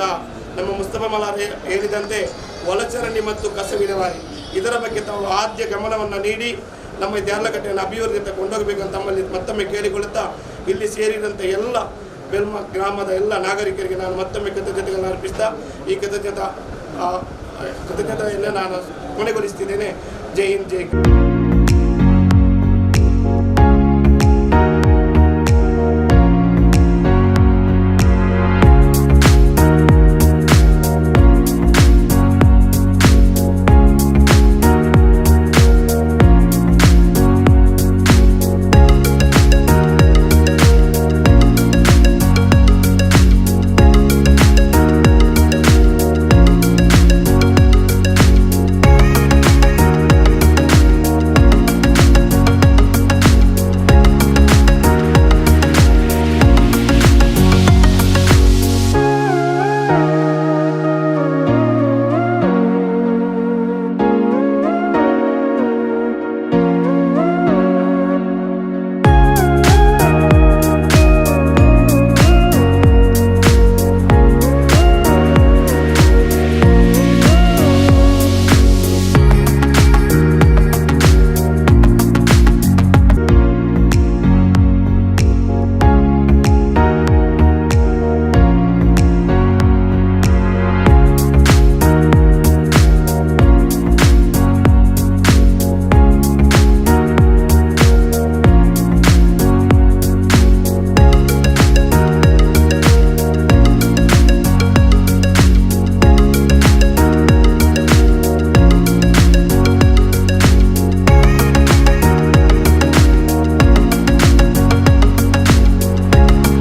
ನಮ್ಮ ಮುಸ್ತಫಾ ಮಲಾರ್ ಹೇಳಿದಂತೆ ಒಳಚರಂಡಿ ಮತ್ತು ಕಸ ವಿಲೇವಾರಿ ಇದರ ಬಗ್ಗೆ ತಾವು ಆದ್ಯ ಗಮನವನ್ನು ನೀಡಿ ನಮ್ಮ ದ್ಯಾರ್ಲಕಟ್ಟೆಯನ್ನು ಅಭಿವೃದ್ಧಿಯತ್ತ ಕೊಂಡೋಗಬೇಕಂತ ತಮ್ಮಲ್ಲಿ ಮತ್ತೊಮ್ಮೆ ಕೇಳಿಕೊಳ್ಳುತ್ತಾ ಇಲ್ಲಿ ಸೇರಿದಂಥ ಎಲ್ಲ ಬೆಲ್ಮ ಗ್ರಾಮದ ಎಲ್ಲ ನಾಗರಿಕರಿಗೆ ನಾನು ಮತ್ತೊಮ್ಮೆ ಕೃತಜ್ಞತೆಗಳನ್ನು ಅರ್ಪಿಸ್ತಾ ಈ ಕೃತಜ್ಞತೆಯನ್ನು ನಾನು ಕೊನೆಗೊಳಿಸ್ತಿದ್ದೇನೆ. ಜೈ ಹಿಂದ್, ಜೈ